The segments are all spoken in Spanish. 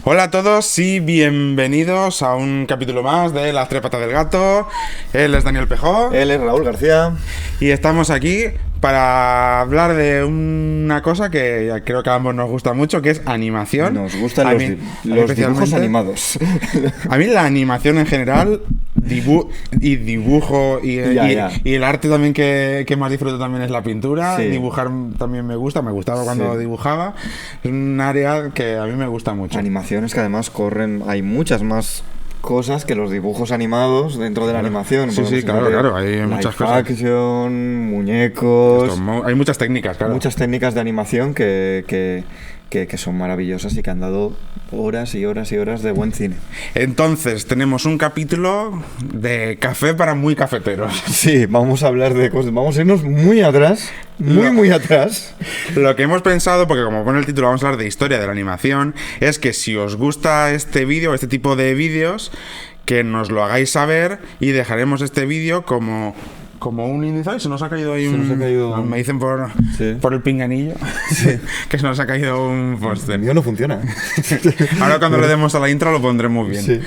Hola a todos y bienvenidos a un capítulo más de Las Tres Patas del Gato. Él es Daniel Pejó. Él es Raúl García. Y estamos aquí para hablar de una cosa que creo que a ambos nos gusta mucho, que es animación. Nos gustan los dibujos animados. A mí la animación en general, dibujo y el arte también que más disfruto también es la pintura. Sí. Dibujar también me gustaba cuando dibujaba. Es un área que a mí me gusta mucho. Animaciones que además hay muchas más cosas que los dibujos animados dentro de la animación. Sí, claro, hay muchas cosas. Action, muñecos... Hay muchas técnicas, claro. Muchas técnicas de animación que son maravillosas y que han dado horas y horas y horas de buen cine. Entonces, tenemos un capítulo de café para muy cafeteros. Sí, vamos a hablar de cosas, vamos a irnos muy atrás, muy atrás. Lo que hemos pensado, porque como pone el título, vamos a hablar de historia de la animación, es que si os gusta este vídeo, este tipo de vídeos, que nos lo hagáis saber y dejaremos este vídeo como un índice. Se nos ha caído ahí me dicen por el pinganillo que se nos ha caído un póster. El mío no funciona. Ahora cuando le demos a la intro lo pondremos bien. Sí.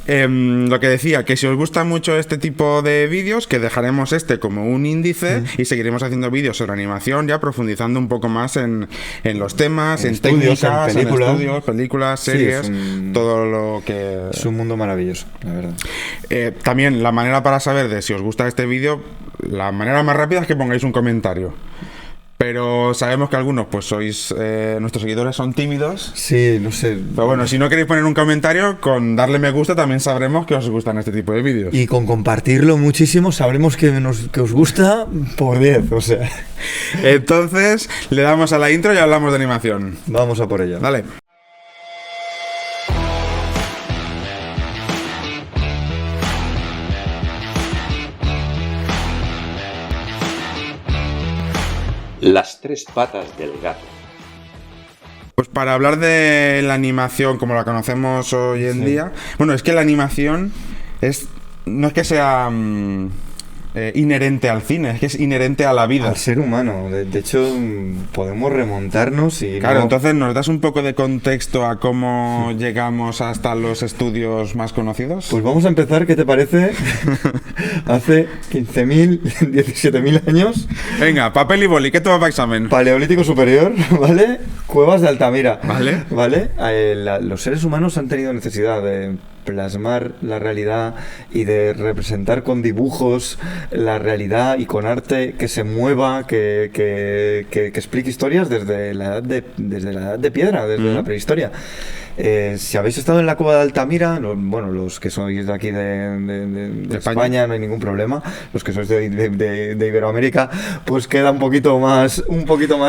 Lo que decía, que si os gusta mucho este tipo de vídeos, que dejaremos como un índice y seguiremos haciendo vídeos sobre animación, ya profundizando un poco más en los temas, en técnicas, en estudios, películas, series, todo lo que... Es un mundo maravilloso, la verdad. También la manera para saber de si os gusta este vídeo, la manera más rápida es que pongáis un comentario. Pero sabemos que algunos, pues nuestros seguidores son tímidos. Sí, no sé. Pero bueno, si no queréis poner un comentario, con darle me gusta también sabremos que os gustan este tipo de vídeos. Y con compartirlo muchísimo sabremos que os gusta por 10, o sea. Entonces, le damos a la intro y hablamos de animación. Vamos a por ella. Dale. Las tres patas del gato. Pues para hablar de la animación como la conocemos hoy en día, bueno, es que la animación no es que sea inherente al cine, es que es inherente a la vida. Al ser humano. De hecho, podemos remontarnos y... Claro, entonces, ¿nos das un poco de contexto a cómo llegamos hasta los estudios más conocidos? Pues vamos a empezar, ¿qué te parece? Hace 15.000, 17.000 años. Venga, papel y boli, ¿qué toma para examen? Paleolítico superior, ¿vale? Cuevas de Altamira. ¿Vale? Los seres humanos han tenido necesidad de plasmar la realidad y de representar con dibujos la realidad y con arte que se mueva, que explique historias desde la edad de piedra, desde la prehistoria. Si habéis estado en la cueva de Altamira, los que sois de aquí de España no hay ningún problema. Los que sois de Iberoamérica, pues queda un poquito más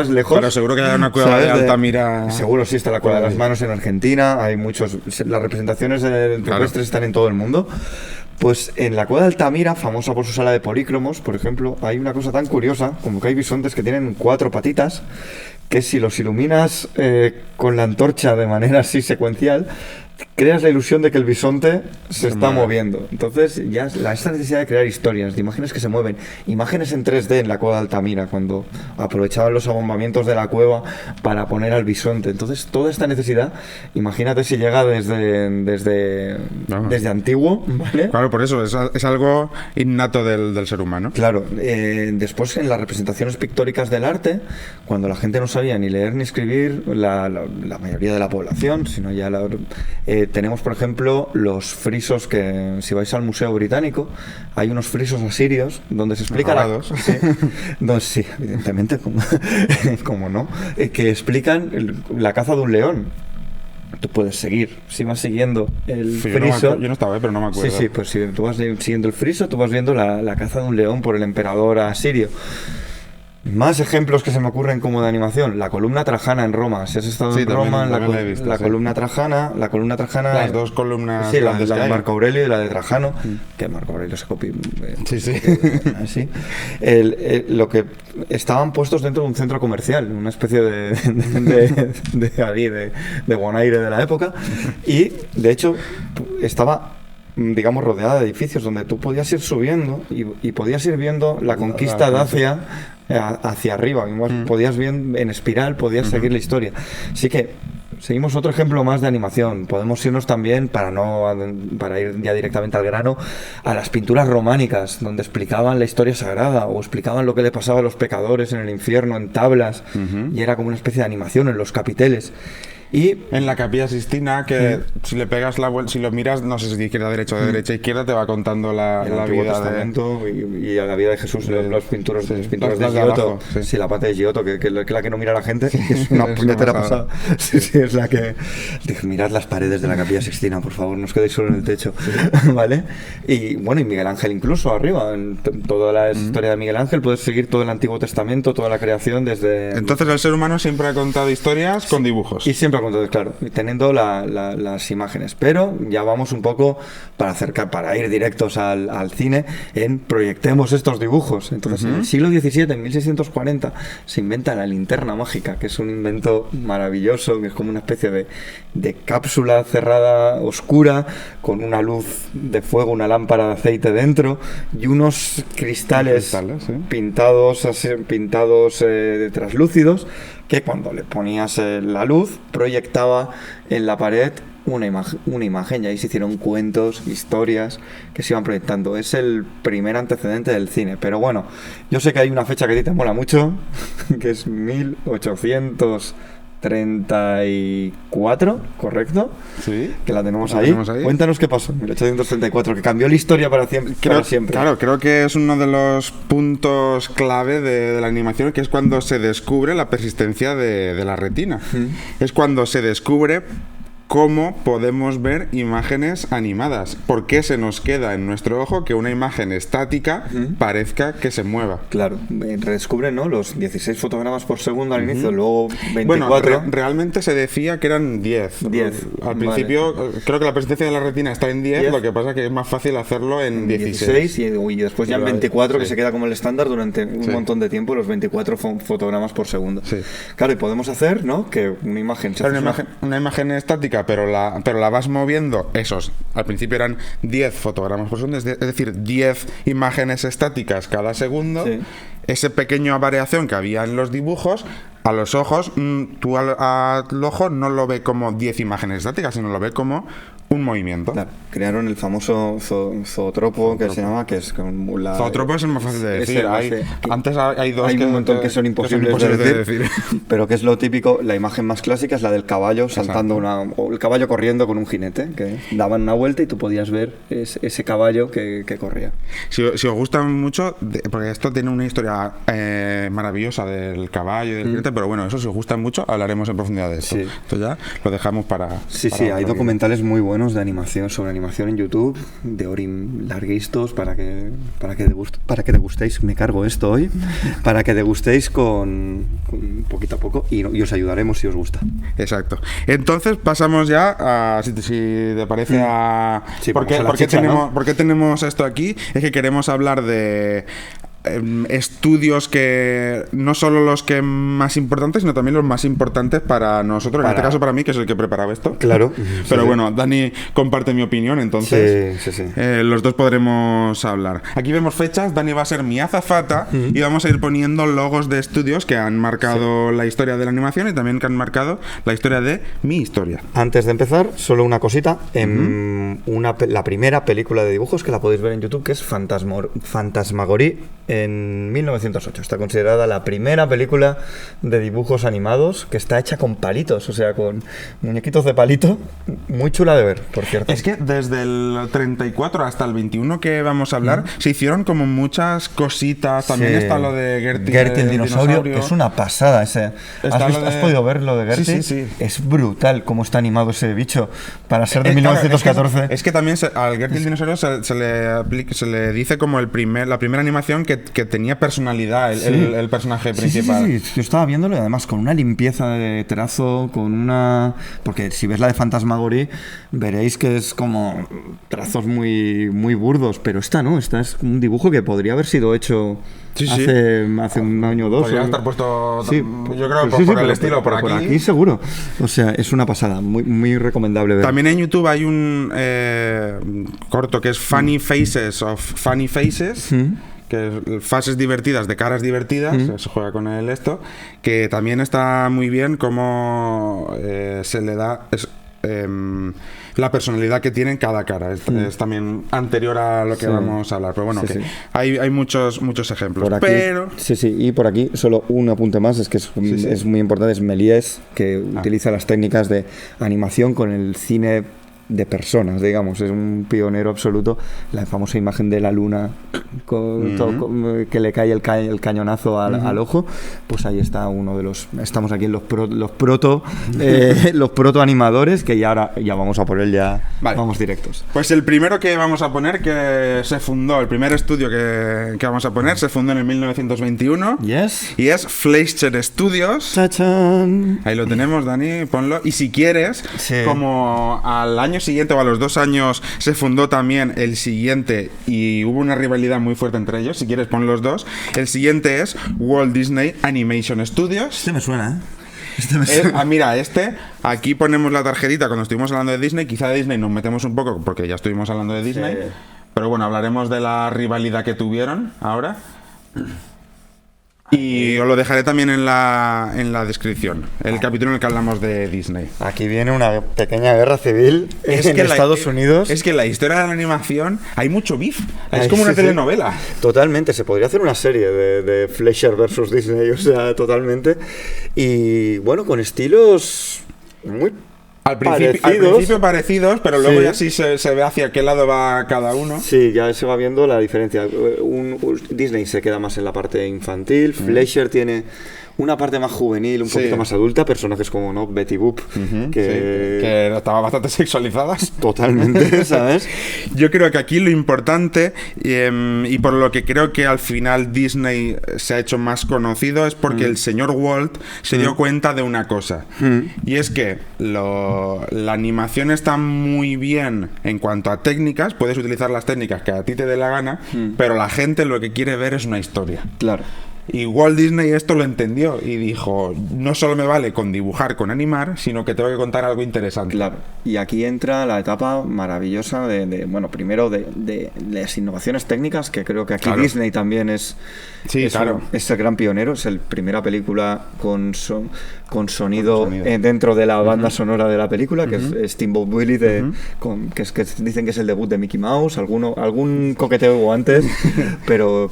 lejos. Pero seguro que hay una cueva de Altamira. Seguro sí, está la cueva de las manos en Argentina. Hay las representaciones terrestres están en todo el mundo. Pues en la cueva de Altamira, famosa por su sala de polícromos, por ejemplo, hay una cosa tan curiosa como que hay bisontes que tienen 4 patitas, que si los iluminas con la antorcha de manera así secuencial, creas la ilusión de que el bisonte se está moviendo. Entonces ya esta necesidad de crear historias, de imágenes que se mueven, imágenes en 3D en la cueva de Altamira, cuando aprovechaban los abombamientos de la cueva para poner al bisonte. Entonces toda esta necesidad, imagínate si llega desde antiguo, ¿vale? Claro, por eso es algo innato del ser humano. Claro, después en las representaciones pictóricas del arte, cuando la gente no sabía ni leer ni escribir, la mayoría de la población, sino ya tenemos, por ejemplo, los frisos que, si vais al Museo Británico, hay unos frisos asirios donde se explica sí, evidentemente, como no, que explican la caza de un león. Tú puedes seguir, si vas siguiendo el friso... Yo no estaba, pero no me acuerdo. Sí, pues si tú vas siguiendo el friso, tú vas viendo la caza de un león por el emperador asirio. Más ejemplos que se me ocurren como de animación. La columna trajana en Roma. Si has estado en Roma, la columna trajana... Las dos columnas... Sí, la de Marco Aurelio y la de Trajano. Que Marco Aurelio se copió... así. Lo que estaban puestos dentro de un centro comercial, una especie de bonaire de la época. Y, de hecho, estaba, digamos, rodeada de edificios donde tú podías ir subiendo y podías ir viendo la conquista de hacia arriba. Podías bien en espiral, podías seguir la historia. Así que Seguimos otro ejemplo más de animación. Podemos irnos también, para ir ya directamente al grano, a las pinturas románicas, donde explicaban la historia sagrada o explicaban lo que le pasaba a los pecadores en el infierno en tablas, y era como una especie de animación en los capiteles. Y en la Capilla Sixtina, que si le pegas la vuelta, si lo miras, no sé si de izquierda a derecha o de derecha a izquierda, te va contando la vida Testamento y a la vida de Jesús en los pintores de las de Giotto. abajo, sí. Sí, la parte de Giotto, que es la que no mira a la gente, que es una puñetera pasada. Sí, es la que... Dije, mirad las paredes de la Capilla Sixtina, por favor, no os quedéis solo en el techo. ¿Vale? Y bueno, y Miguel Ángel incluso arriba, en toda la historia de Miguel Ángel, puedes seguir todo el Antiguo Testamento, toda la creación desde... Entonces el ser humano siempre ha contado historias con dibujos. Y siempre claro, teniendo las imágenes, pero ya vamos un poco para ir directos al cine, proyectemos estos dibujos. Entonces, en el siglo XVII, en 1640, se inventa la linterna mágica, que es un invento maravilloso, que es como una especie de cápsula cerrada, oscura, con una luz de fuego, una lámpara de aceite dentro y unos cristales pintados translúcidos, que cuando le ponías la luz proyectaba en la pared una imagen, y ahí se hicieron cuentos, historias que se iban proyectando. Es el primer antecedente del cine, pero bueno, yo sé que hay una fecha que a ti te mola mucho, que es 1834, ¿correcto? Sí. Que la tenemos ahí. Cuéntanos qué pasó en 1834, que cambió la historia para siempre. Claro, creo que es uno de los puntos clave de la animación, que es cuando se descubre la persistencia de la retina. Es cuando se descubre cómo podemos ver imágenes animadas. ¿Por qué se nos queda en nuestro ojo que una imagen estática parezca que se mueva? Claro, redescubren, ¿no?, los 16 fotogramas por segundo al inicio, luego 24. Bueno, realmente se decía que eran 10. Al principio, creo que la persistencia de la retina está en 10, lo que pasa que es más fácil hacerlo en 16. Y después ya en 24, que se queda como el estándar durante un montón de tiempo, los 24 fotogramas por segundo. Sí. Claro, y podemos hacer, ¿no?, que una imagen... Una imagen estática, pero la vas moviendo. Al principio eran 10 fotogramas por segundo, es decir, 10 imágenes estáticas cada segundo. Sí. Esa pequeña variación que había en los dibujos, a los ojos, tú al ojo no lo ve como 10 imágenes estáticas, sino lo ve como un movimiento. Claro, crearon el famoso zootropo, que se llama, que es con la... Zootropo es más fácil de decir. Antes hay dos un montón que son imposibles de decir. Pero que es lo típico, la imagen más clásica es la del caballo saltando o el caballo corriendo con un jinete, que daban una vuelta y tú podías ver ese caballo que corría. Si os gusta mucho, porque esto tiene una historia maravillosa del caballo y del jinete, pero bueno, eso si os gusta mucho, hablaremos en profundidad de esto. Sí. Esto ya lo dejamos para... Sí, hay documentales muy buenos de animación, sobre animación en YouTube, de orin larguistos, para que degustéis, me cargo esto hoy, para que degustéis con poquito a poco y os ayudaremos si os gusta. Exacto. Entonces pasamos ya a, si te parece, a... Sí, ¿Por qué tenemos esto aquí? Es que queremos hablar de estudios que no solo los que más importantes, sino también los más importantes para nosotros, en este caso para mí, que es el que preparaba esto. Claro. Pero bueno, Dani comparte mi opinión, entonces los dos podremos hablar. Aquí vemos fechas, Dani va a ser mi azafata y vamos a ir poniendo logos de estudios que han marcado la historia de la animación y también que han marcado la historia de mi historia. Antes de empezar, solo una cosita. La primera película de dibujos, que la podéis ver en YouTube, que es Fantasmagorie, en 1908. Está considerada la primera película de dibujos animados que está hecha con palitos, o sea, con muñequitos de palito. Muy chula de ver, por cierto. Es que desde el 34 hasta el 21 que vamos a hablar, se hicieron como muchas cositas. También está lo de Gertie el dinosaurio, que es una pasada. ¿Has podido ver lo de Gertie? Sí. Es brutal cómo está animado ese bicho para ser de 1914. Es que también al Gertie el dinosaurio se le dice como la primera animación que tenía personalidad el personaje principal. Sí. Yo estaba viéndolo y además con una limpieza de trazo, porque si ves la de Fantasmagorie veréis que es como trazos muy, muy burdos, pero esta es un dibujo que podría haber sido hecho hace un año o dos. Podría estar puesto, yo creo, por el estilo, por aquí. Por aquí seguro. O sea, es una pasada, muy, muy recomendable ver. También en YouTube hay un corto que es Funny Faces of Funny Faces, que es fases divertidas de caras divertidas, se juega con esto, que también está muy bien como se le da la personalidad que tiene en cada cara. Es también anterior a lo que vamos a hablar, pero bueno, hay muchos ejemplos. Por aquí, pero y por aquí solo un apunte más, es que es muy importante, es Méliès, que utiliza las técnicas de animación con el cine de personas, digamos, es un pionero absoluto. La famosa imagen de la luna que le cae el cañonazo al ojo, pues ahí está uno de los. Estamos aquí en los proto animadores, que ya vamos a por él, vamos directos. Pues el primero que vamos a poner, que se fundó, el primer estudio que vamos a poner, se fundó en el 1921 y es Fleischer Studios. ¡Chachán! Ahí lo tenemos, Dani, ponlo. Y si quieres, como al año siguiente o a los 2 años se fundó también el siguiente y hubo una rivalidad muy fuerte entre ellos, si quieres pon los dos. El siguiente es Walt Disney Animation Studios. Este me suena, mira, aquí ponemos la tarjetita cuando estuvimos hablando de Disney. Quizá de Disney nos metemos un poco porque ya estuvimos hablando de Disney, pero bueno, hablaremos de la rivalidad que tuvieron ahora. Y os lo dejaré también en la descripción, el capítulo en el que hablamos de Disney. Aquí viene una pequeña guerra civil en Estados Unidos. Es que en la historia de la animación hay mucho beef. Es como una telenovela. Totalmente, se podría hacer una serie de Fleischer versus Disney, o sea, totalmente. Y bueno, con estilos muy al principio parecidos, pero luego ya sí se ve hacia qué lado va cada uno. Sí, ya se va viendo la diferencia. Disney se queda más en la parte infantil, Fleischer tiene una parte más juvenil, un poquito más adulta, personajes como Betty Boop, que estaban bastante sexualizadas. Totalmente, ¿sabes? Yo creo que aquí lo importante, y por lo que creo que al final Disney se ha hecho más conocido, es porque el señor Walt se dio cuenta de una cosa. Y es que la animación está muy bien en cuanto a técnicas, puedes utilizar las técnicas que a ti te dé la gana, pero la gente lo que quiere ver es una historia. Claro. Y Walt Disney esto lo entendió y dijo, no solo me vale con dibujar, con animar, sino que tengo que contar algo interesante. Claro, y aquí entra la etapa maravillosa primero de las innovaciones técnicas, que creo que aquí Disney también es el gran pionero. Es la primera película con sonido dentro de la banda sonora de la película, que es Steamboat Willie, que dicen que es el debut de Mickey Mouse, algún coqueteo hubo antes, pero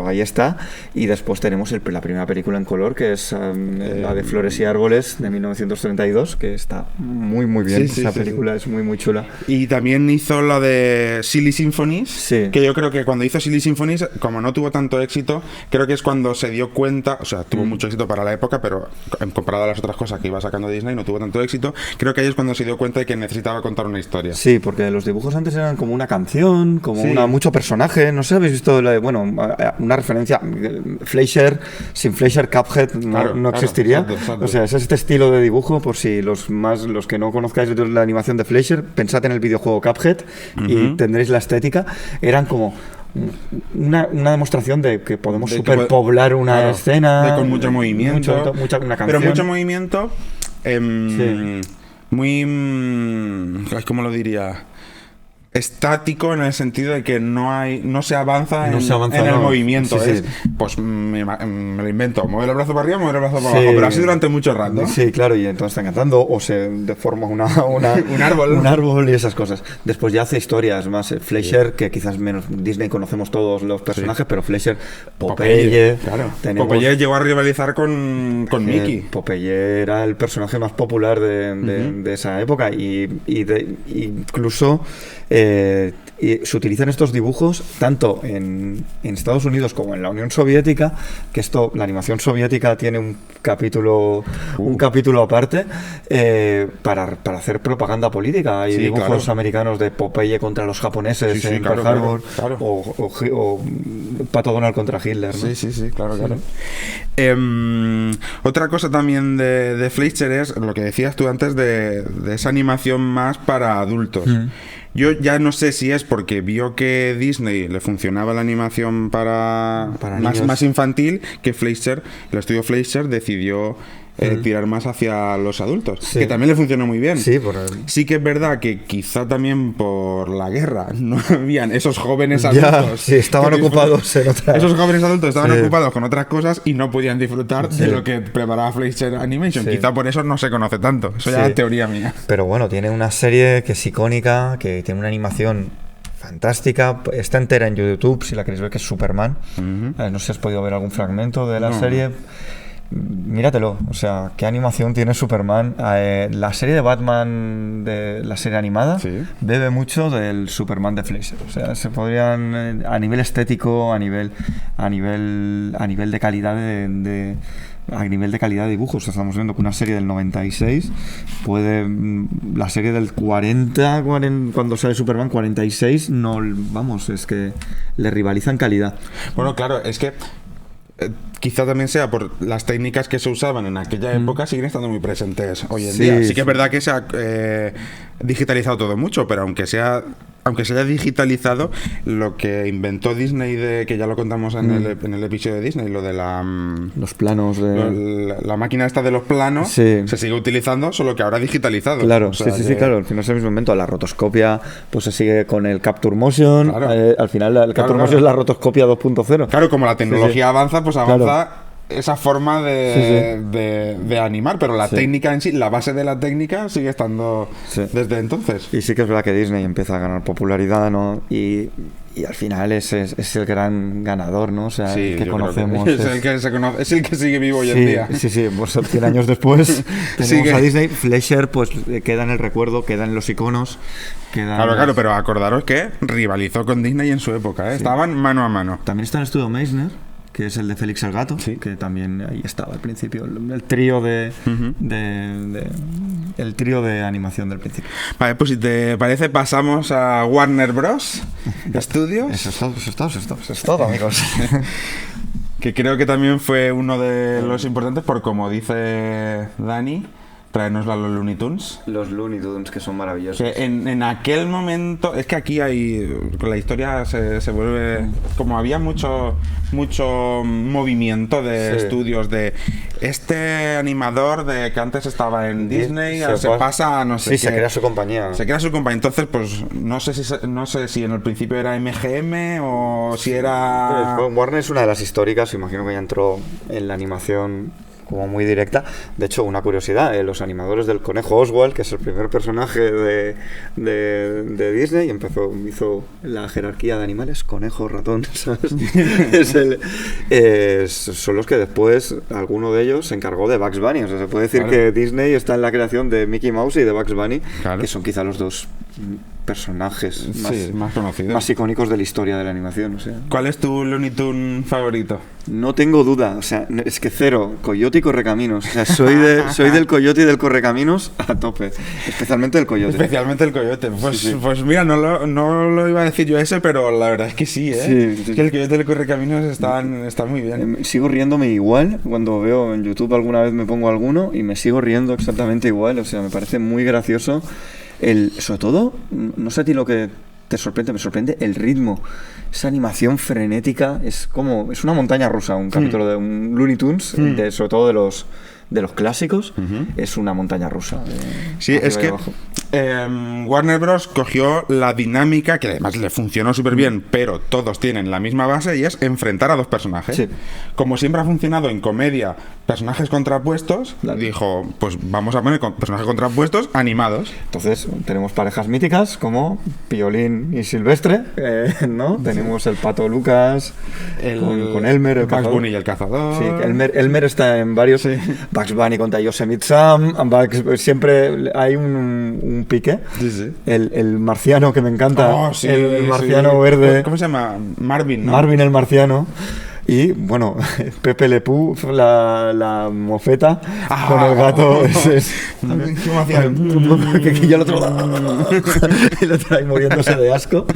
ahí está. Y después tenemos la primera película en color, que es la de Flores y Árboles, de 1932, que está muy muy bien. Esa película es muy muy chula. Y también hizo lo de Silly Symphonies, que yo creo que cuando hizo Silly Symphonies, como no tuvo tanto éxito, creo que es cuando se dio cuenta, o sea, tuvo mucho éxito para la época, pero comparado a las otras cosas que iba sacando Disney, no tuvo tanto éxito. Creo que ahí es cuando se dio cuenta de que necesitaba contar una historia. Sí, porque los dibujos antes eran como una canción, como mucho personaje. No sé, habéis visto una referencia. Fleischer, sin Fleischer, Cuphead no existiría. Exacto. O sea, es este estilo de dibujo. Por si los que no conozcáis la animación de Fleischer, pensad en el videojuego Cuphead y tendréis la estética. Eran como una demostración de que podemos superpoblar una escena con mucho movimiento, una canción. Pero mucho movimiento muy ¿cómo lo diría? Estático, en el sentido de que no se avanza en el movimiento. Pues me lo invento, mueve el brazo para arriba, mueve el brazo para abajo, pero así durante mucho rato. Sí, claro, y entonces están cantando o se deforma un árbol y esas cosas. Después ya hace historias más. Fleischer, que quizás menos Disney conocemos todos los personajes, pero Fleischer, Popeye. Popeye llegó a rivalizar con Mickey. Popeye era el personaje más popular de esa época incluso y se utilizan estos dibujos tanto en Estados Unidos como en la Unión Soviética, que la animación soviética tiene un capítulo aparte para hacer propaganda política. Hay dibujos americanos de Popeye contra los japoneses en Pearl Harbor, o Pato Donald contra Hitler, ¿no? Claro. Otra cosa también de Fleischer es lo que decías tú antes de esa animación más para adultos. Yo ya no sé si es porque vio que Disney le funcionaba la animación para más infantil, que el estudio Fleischer decidió tirar más hacia los adultos, Sí. que también le funcionó muy bien. Sí, Sí que es verdad que quizá también por la guerra no habían esos jóvenes Ya, adultos. sí, estaban que ocupados en otra... Esos jóvenes adultos estaban Sí. ocupados con otras cosas y no podían disfrutar de Sí. lo que preparaba Fleischer Animation. Sí. Quizá por eso no se conoce tanto. Eso ya Sí. es teoría mía. Pero bueno, tiene una serie que es icónica, que tiene una animación fantástica. Está entera en YouTube, si la queréis ver, que es Superman. No sé si has podido ver algún fragmento de la No. serie. Míratelo, o sea, qué animación tiene Superman. La serie de Batman, de la serie animada, Sí. bebe mucho del Superman de Fleischer. O sea, se podrían, a nivel estético, a nivel de calidad a nivel de calidad de dibujos. Estamos viendo que una serie del 96 la serie del 40, cuando sale Superman 46, no, vamos, es que le rivaliza en calidad. Bueno, claro, es que quizá también sea por las técnicas que se usaban en aquella época siguen estando muy presentes hoy en Sí, día. Sí que sí. es verdad que se ha digitalizado todo mucho, pero aunque se haya digitalizado, lo que inventó Disney, que ya lo contamos en el episodio de Disney, lo de Los planos de... la máquina esta de los planos, Sí. se sigue utilizando, solo que ahora digitalizado. Claro, O sea sí, que- claro. Al final es el mismo momento. La rotoscopia pues se sigue con el Capture Motion. Claro. Al final el Capture Claro. Motion es la rotoscopia 2.0. Claro, como la tecnología avanza, pues avanza Claro. esa forma de animar, pero la Sí. técnica en sí, la base de la técnica sigue estando Sí. desde entonces. Y sí que es verdad que Disney empieza a ganar popularidad, ¿no? Y al final es el gran ganador, ¿no? O sea, Sí, el que yo creo conocemos. es el que se conoce, es el que sigue vivo hoy en Sí, día. sí, pues 100 años después tenemos Sigue. a Disney. Fleischer, pues queda en el recuerdo, queda en los iconos. Claro, pero acordaros que rivalizó con Disney en su época, ¿eh? Estaban mano a mano. También está en el estudio Meisner, que es el de Félix el Gato, Sí. que también ahí estaba al principio, el trío el trío de animación del principio. Vale, pues si te parece pasamos a Warner Bros. Studios, Eso es todo, amigos. que creo que también fue uno de los importantes por, como dice Dani, traernos los Looney Tunes. Los Looney Tunes, que son maravillosos. Que en aquel momento, es que aquí con la historia se vuelve, como había mucho movimiento de Sí. estudios de este animador de que antes estaba en Disney, Se se pasa a no sé Sí, qué. se crea su compañía. Se crea su compañía. Entonces, pues no sé si en el principio era MGM o si era... Pues, Warner es una de las históricas, imagino que ya entró en la animación como muy directa. De hecho, una curiosidad, los animadores del Conejo Oswald, que es el primer personaje de Disney, hizo la jerarquía de animales, conejo, ratón, ¿sabes? Son los que después, alguno de ellos se encargó de Bugs Bunny. O sea, se puede decir Claro. que Disney está en la creación de Mickey Mouse y de Bugs Bunny, Claro. que son quizá los dos personajes Sí, más conocido. más icónicos de la historia de la animación. O sea, ¿Cuál es tu Looney Tune favorito? no tengo duda, o sea, es que cero, Coyote y Correcaminos. O sea, soy del Coyote y del Correcaminos a tope, especialmente del Coyote. Especialmente el coyote. Pues, Sí, sí. pues mira, no lo iba a decir yo ese, pero la verdad es que sí, ¿eh? Sí, sí. Es que el coyote y el correcaminos está muy bien. Sigo riéndome igual cuando veo en YouTube alguna vez me pongo alguno y me sigo riendo exactamente igual, o sea, me parece muy gracioso. Sobre todo, no sé a ti lo que te sorprende, me sorprende el ritmo. Esa animación frenética es una montaña rusa, un capítulo de un Looney Tunes, sobre todo de los clásicos, es una montaña rusa. Sí, arriba es y que abajo. Warner Bros. Cogió la dinámica, que además le funcionó súper bien, pero todos tienen la misma base y es enfrentar a dos personajes. Sí. Como siempre ha funcionado en comedia, personajes contrapuestos, Claro. dijo, pues vamos a poner personajes contrapuestos animados. Entonces tenemos parejas míticas como Piolín y Silvestre, ¿no? Tenemos el Pato Lucas con Elmer, el Bugs cazador. Bunny y el cazador. Sí, que Elmer está en varios. Bugs Bunny contra Yosemite Sam. Siempre hay un pique. Sí, sí. El marciano que me encanta. Oh, sí, el sí. marciano verde. ¿Cómo se llama? Marvin, ¿no? Marvin el marciano. Y bueno, Pepe Le Pew, la mofeta, con el gato. ¿Cómo hacía? Que yo el otro el otro ahí muriéndose de asco.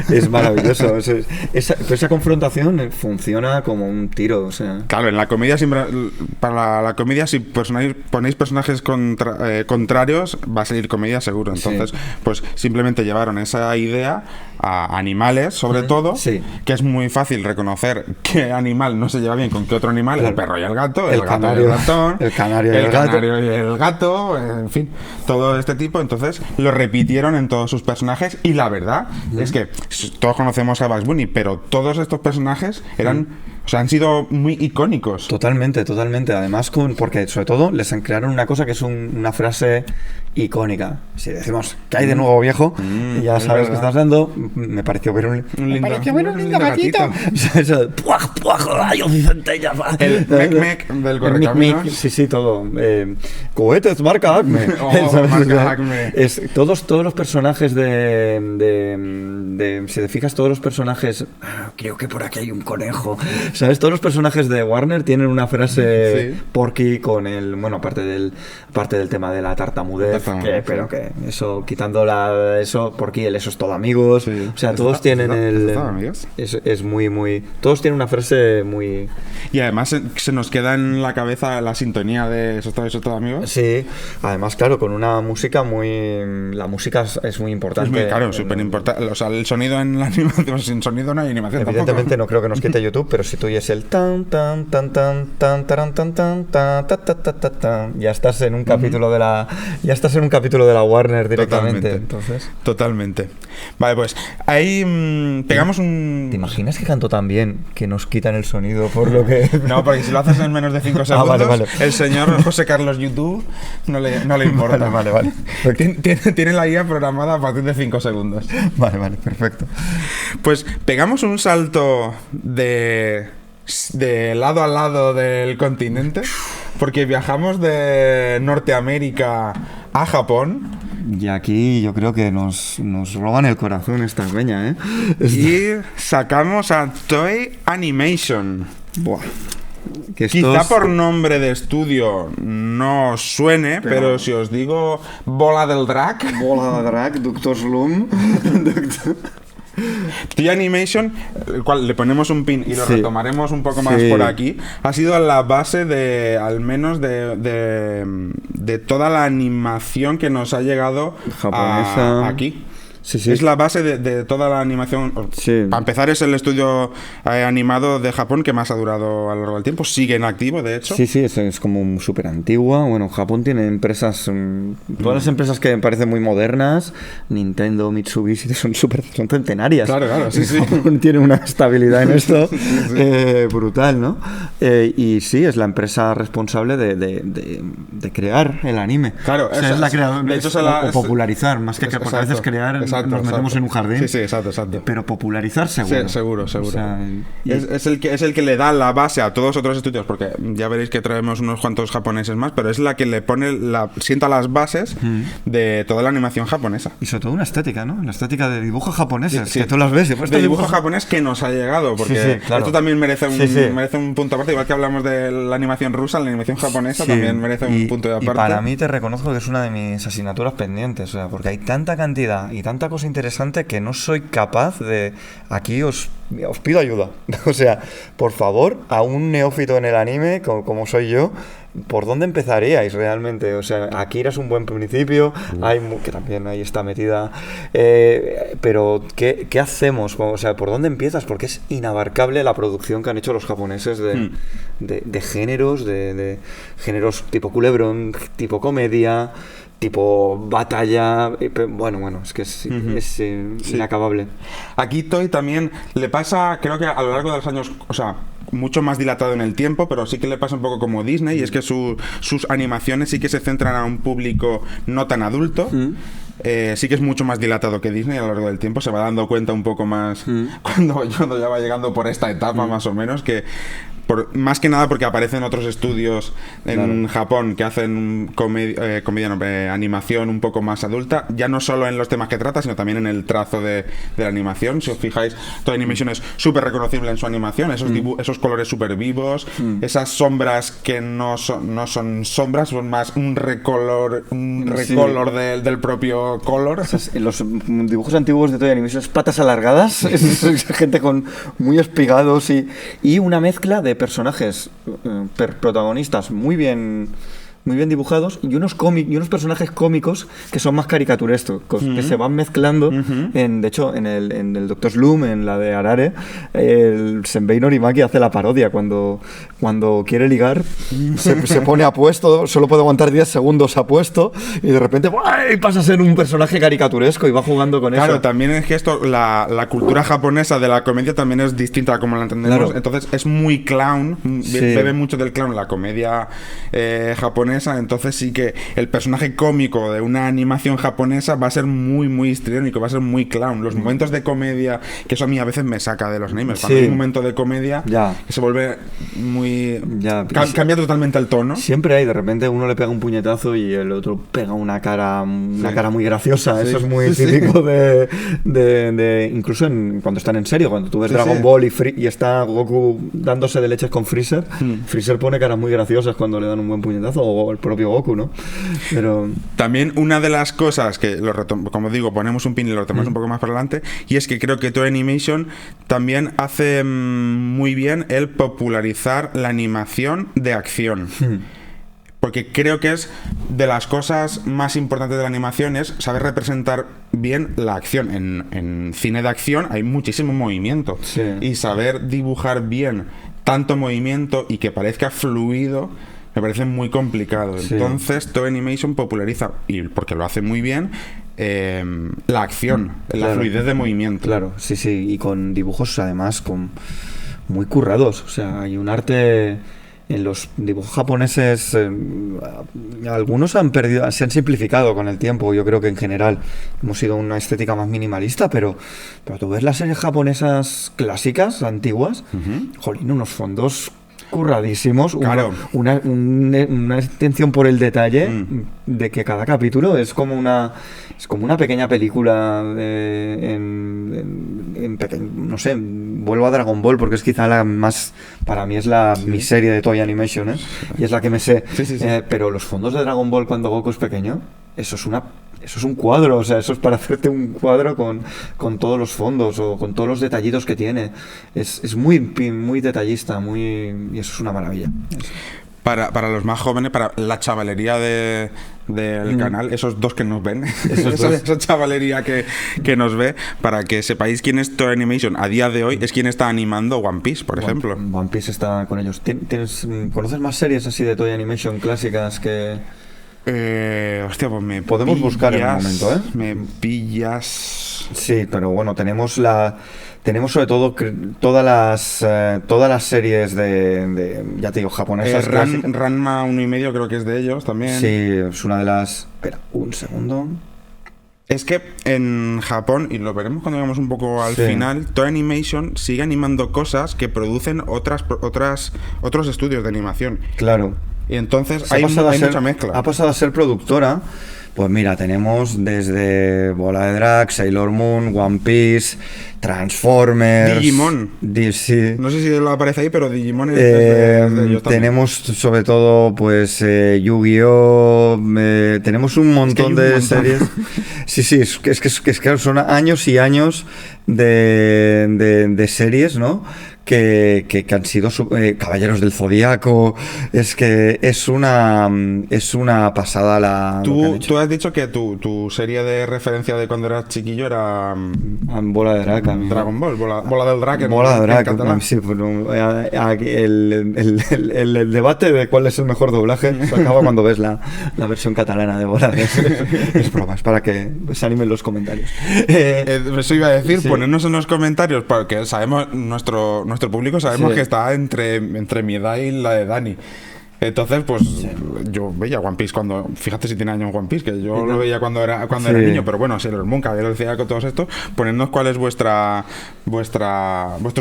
Es maravilloso. Esa confrontación funciona como un tiro. O sea. Claro, en la comedia siempre, para la comedia si ponéis personajes contrarios va a salir comedia seguro. Entonces, pues simplemente llevaron esa idea a animales, sobre todo, Sí. que es muy fácil reconocer qué animales animal no se lleva bien con qué otro animal, el perro y el gato, el gato canario, y el ratón, el canario y el gato, en fin, todo este tipo. Entonces lo repitieron en todos sus personajes y la verdad es que todos conocemos a Bugs Bunny, pero todos estos personajes eran... O sea, han sido muy icónicos. Totalmente. Además, porque sobre todo les crearon una cosa que es una frase icónica. Si decimos que hay de nuevo viejo, ya sabes que estás dando. Me pareció ver un lindo gatito. ¡Puaj, puaj! ¡Rayos y centellas! El mec del Correcaminos. Sí, todo. Cohetes, marca Acme. Marca Acme. Todos los personajes si te fijas, todos los personajes... creo que por aquí hay un conejo. ¿Sabes? Todos los personajes de Warner tienen una frase Porky con el... Bueno, aparte del tema de la tartamudez, pero que eso, quitando eso, Porky, eso es todo amigos. Sí. O sea, todos tienen es muy... Todos tienen una frase muy... Y además se nos queda en la cabeza la sintonía de eso todo amigos. Sí, además, claro, con una música muy... La música es muy importante. Es muy claro, súper importante. O sea, el sonido en la animación, sin sonido no hay animación. Evidentemente tampoco. No creo que nos quite YouTube, pero si tú oyes el tan tan tan tan tan tan tan tan ta ta ta ta ta, ya estás en un capítulo de la Warner directamente. Totalmente. Vale, pues ahí pegamos un... ¿Te imaginas que canto tan bien que nos quitan el sonido por lo que... No, porque si lo haces en menos de 5 segundos, vale. El señor José Carlos YouTube no le importa. Vale. Tiene la IA programada a partir de 5 segundos. Vale, perfecto. Pues pegamos un salto de lado a lado del continente, porque viajamos de Norteamérica a Japón. Y aquí yo creo que nos roban el corazón esta peña, ¿eh? Y sacamos a Toei Animation. Buah. Quizá por nombre de estudio no os suene, pero si os digo Bola del Drac, Doctor Slum, Toei Animation, el cual le ponemos un pin y lo retomaremos un poco más por aquí, ha sido la base de, al menos de toda la animación que nos ha llegado japonesa aquí. Sí. Es la base de toda la animación. Para empezar, es el estudio animado de Japón que más ha durado a lo largo del tiempo. Sigue en activo, de hecho. Sí, es como súper antigua. Bueno, Japón tiene empresas, todas las empresas que me parecen muy modernas, Nintendo, Mitsubishi, son centenarias. Claro, sí. Japón tiene una estabilidad en esto brutal, ¿no? Y sí, es la empresa responsable de crear el anime. Claro, o sea, es la creadora, de hecho, o popularizar, más que porque a veces crear... Nos metemos en un jardín. Sí, exacto. Pero popularizar seguro. Sí, seguro. O sea, es el que le da la base a todos los otros estudios, porque ya veréis que traemos unos cuantos japoneses más, pero es la que le sienta las bases de toda la animación japonesa. Y sobre todo una estética, ¿no? La estética de dibujos japoneses, que tú las ves. De dibujo japonés que nos ha llegado, porque claro. Esto también merece un punto aparte, igual que hablamos de la animación rusa, la animación japonesa también merece un punto de aparte. Y para mí te reconozco que es una de mis asignaturas pendientes, o sea, porque hay tanta cantidad y tanta cosa interesante que no soy capaz de... Aquí os pido ayuda. O sea, por favor, a un neófito en el anime, como soy yo, ¿por dónde empezaríais realmente? O sea, Akira es un buen principio, que también ahí está metida, pero ¿qué hacemos? O sea, ¿por dónde empiezas? Porque es inabarcable la producción que han hecho los japoneses de géneros, de géneros tipo culebrón, tipo comedia, tipo batalla, bueno, es que es inacabable. Aquí Toei también le pasa, creo que a lo largo de los años, o sea, mucho más dilatado en el tiempo, pero sí que le pasa un poco como Disney, y es que sus animaciones sí que se centran a un público no tan adulto. Sí que es mucho más dilatado que Disney a lo largo del tiempo, se va dando cuenta un poco más cuando ya va llegando por esta etapa más o menos, que más que nada porque aparecen otros estudios en Japón que hacen animación un poco más adulta, ya no solo en los temas que trata, sino también en el trazo de la animación. Si os fijáis, Toei Animation es súper reconocible en su animación, esos colores súper vivos, esas sombras que no son sombras, son más un recolor del propio color. Los dibujos antiguos de Toei Animation, patas alargadas, es gente con muy espigados y una mezcla de personajes protagonistas muy bien muy bien dibujados, y unos personajes cómicos que son más caricaturescos, que se van mezclando. De hecho, en el Dr. Slump, en la de Arare, el Senbei Norimaki hace la parodia cuando quiere ligar, se pone apuesto, solo puede aguantar 10 segundos apuesto, y de repente ¡ay! Pasa a ser un personaje caricaturesco y va jugando con eso. Claro, también es que esto, la cultura japonesa de la comedia también es distinta a como la entendemos. Claro. Entonces es muy clown, bebe mucho del clown la comedia japonesa. Entonces sí que el personaje cómico de una animación japonesa va a ser muy, muy histriónico, va a ser muy clown. Los momentos de comedia, que eso a mí a veces me saca de los animes. Cuando hay un momento de comedia que se vuelve muy... cambia totalmente el tono. Siempre hay, de repente uno le pega un puñetazo y el otro pega una cara muy graciosa. Eso es muy típico de incluso cuando están en serio, cuando tú ves Dragon Ball y está Goku dándose de leches con Freezer. Freezer pone caras muy graciosas cuando le dan un buen puñetazo, o el propio Goku, ¿no? Pero también una de las cosas que, como digo, ponemos un pin y lo retomamos un poco más para adelante, y es que creo que Toei Animation también hace muy bien el popularizar la animación de acción. Porque creo que es de las cosas más importantes de la animación, es saber representar bien la acción. En cine de acción hay muchísimo movimiento. Y saber dibujar bien tanto movimiento y que parezca fluido me parece muy complicado. Entonces Toei Animation populariza, y porque lo hace muy bien, la acción, la fluidez de movimiento. Claro, sí, y con dibujos además muy currados. O sea, hay un arte... En los dibujos japoneses, algunos se han simplificado con el tiempo. Yo creo que en general hemos ido a una estética más minimalista, pero tú ves las series japonesas clásicas, antiguas, jolín, unos fondos curradísimos, una atención por el detalle de que cada capítulo es como una pequeña película no sé, vuelvo a Dragon Ball porque es quizá la más, para mí es mi serie de Toei Animation, y es la que me sé. Pero los fondos de Dragon Ball cuando Goku es pequeño, eso es un cuadro, o sea, eso es para hacerte un cuadro con todos los fondos o con todos los detallitos que tiene. Es muy detallista, y eso es una maravilla. Para los más jóvenes, para la chavalería del canal, esos dos que nos ven, esa chavalería que nos ve, para que sepáis quién es Toei Animation a día de hoy, es quien está animando One Piece, por ejemplo. One Piece está con ellos. ¿Conoces más series así de Toei Animation clásicas que...? Hostia, pues me podemos buscar en un momento, Me pillas. Sí, pero bueno, tenemos sobre todo todas las series de ya te digo, japonesas. Ranma 1,5 creo que es de ellos también. Sí, es una de las... Espera, un segundo. Es que en Japón, y lo veremos cuando vayamos un poco al final, Toei Animation sigue animando cosas que producen otros estudios de animación. Claro. Y entonces hay mucha mezcla. Ha pasado a ser productora. Pues mira, tenemos desde Bola de Drag, Sailor Moon, One Piece, Transformers... Digimon. Sí. No sé si lo aparece ahí, pero Digimon es de ellos también. Tenemos sobre todo pues Yu-Gi-Oh! Tenemos un montón de series. Sí, es que son años y años de series, ¿no? Que han sido Caballeros del Zodíaco. Es que es una pasada Tú has dicho que tu serie de referencia de cuando eras chiquillo era Bola de Drag. Dragon Ball, bola del Drag. Bola de Drag, sí, bueno, el debate de cuál es el mejor doblaje se acaba cuando ves la versión catalana de Bola de Drag. Es broma, es para que se animen los comentarios. Eso iba a decir, ponernos en los comentarios, porque sabemos, nuestro público sabemos que está entre mi edad y la de Dani. Entonces, pues yo veía One Piece cuando... Fíjate si tiene años One Piece, que yo lo veía cuando era niño, pero bueno, Sailor Moon, Caballero del Zodiaco, todos estos, ponednos cuál es vuestros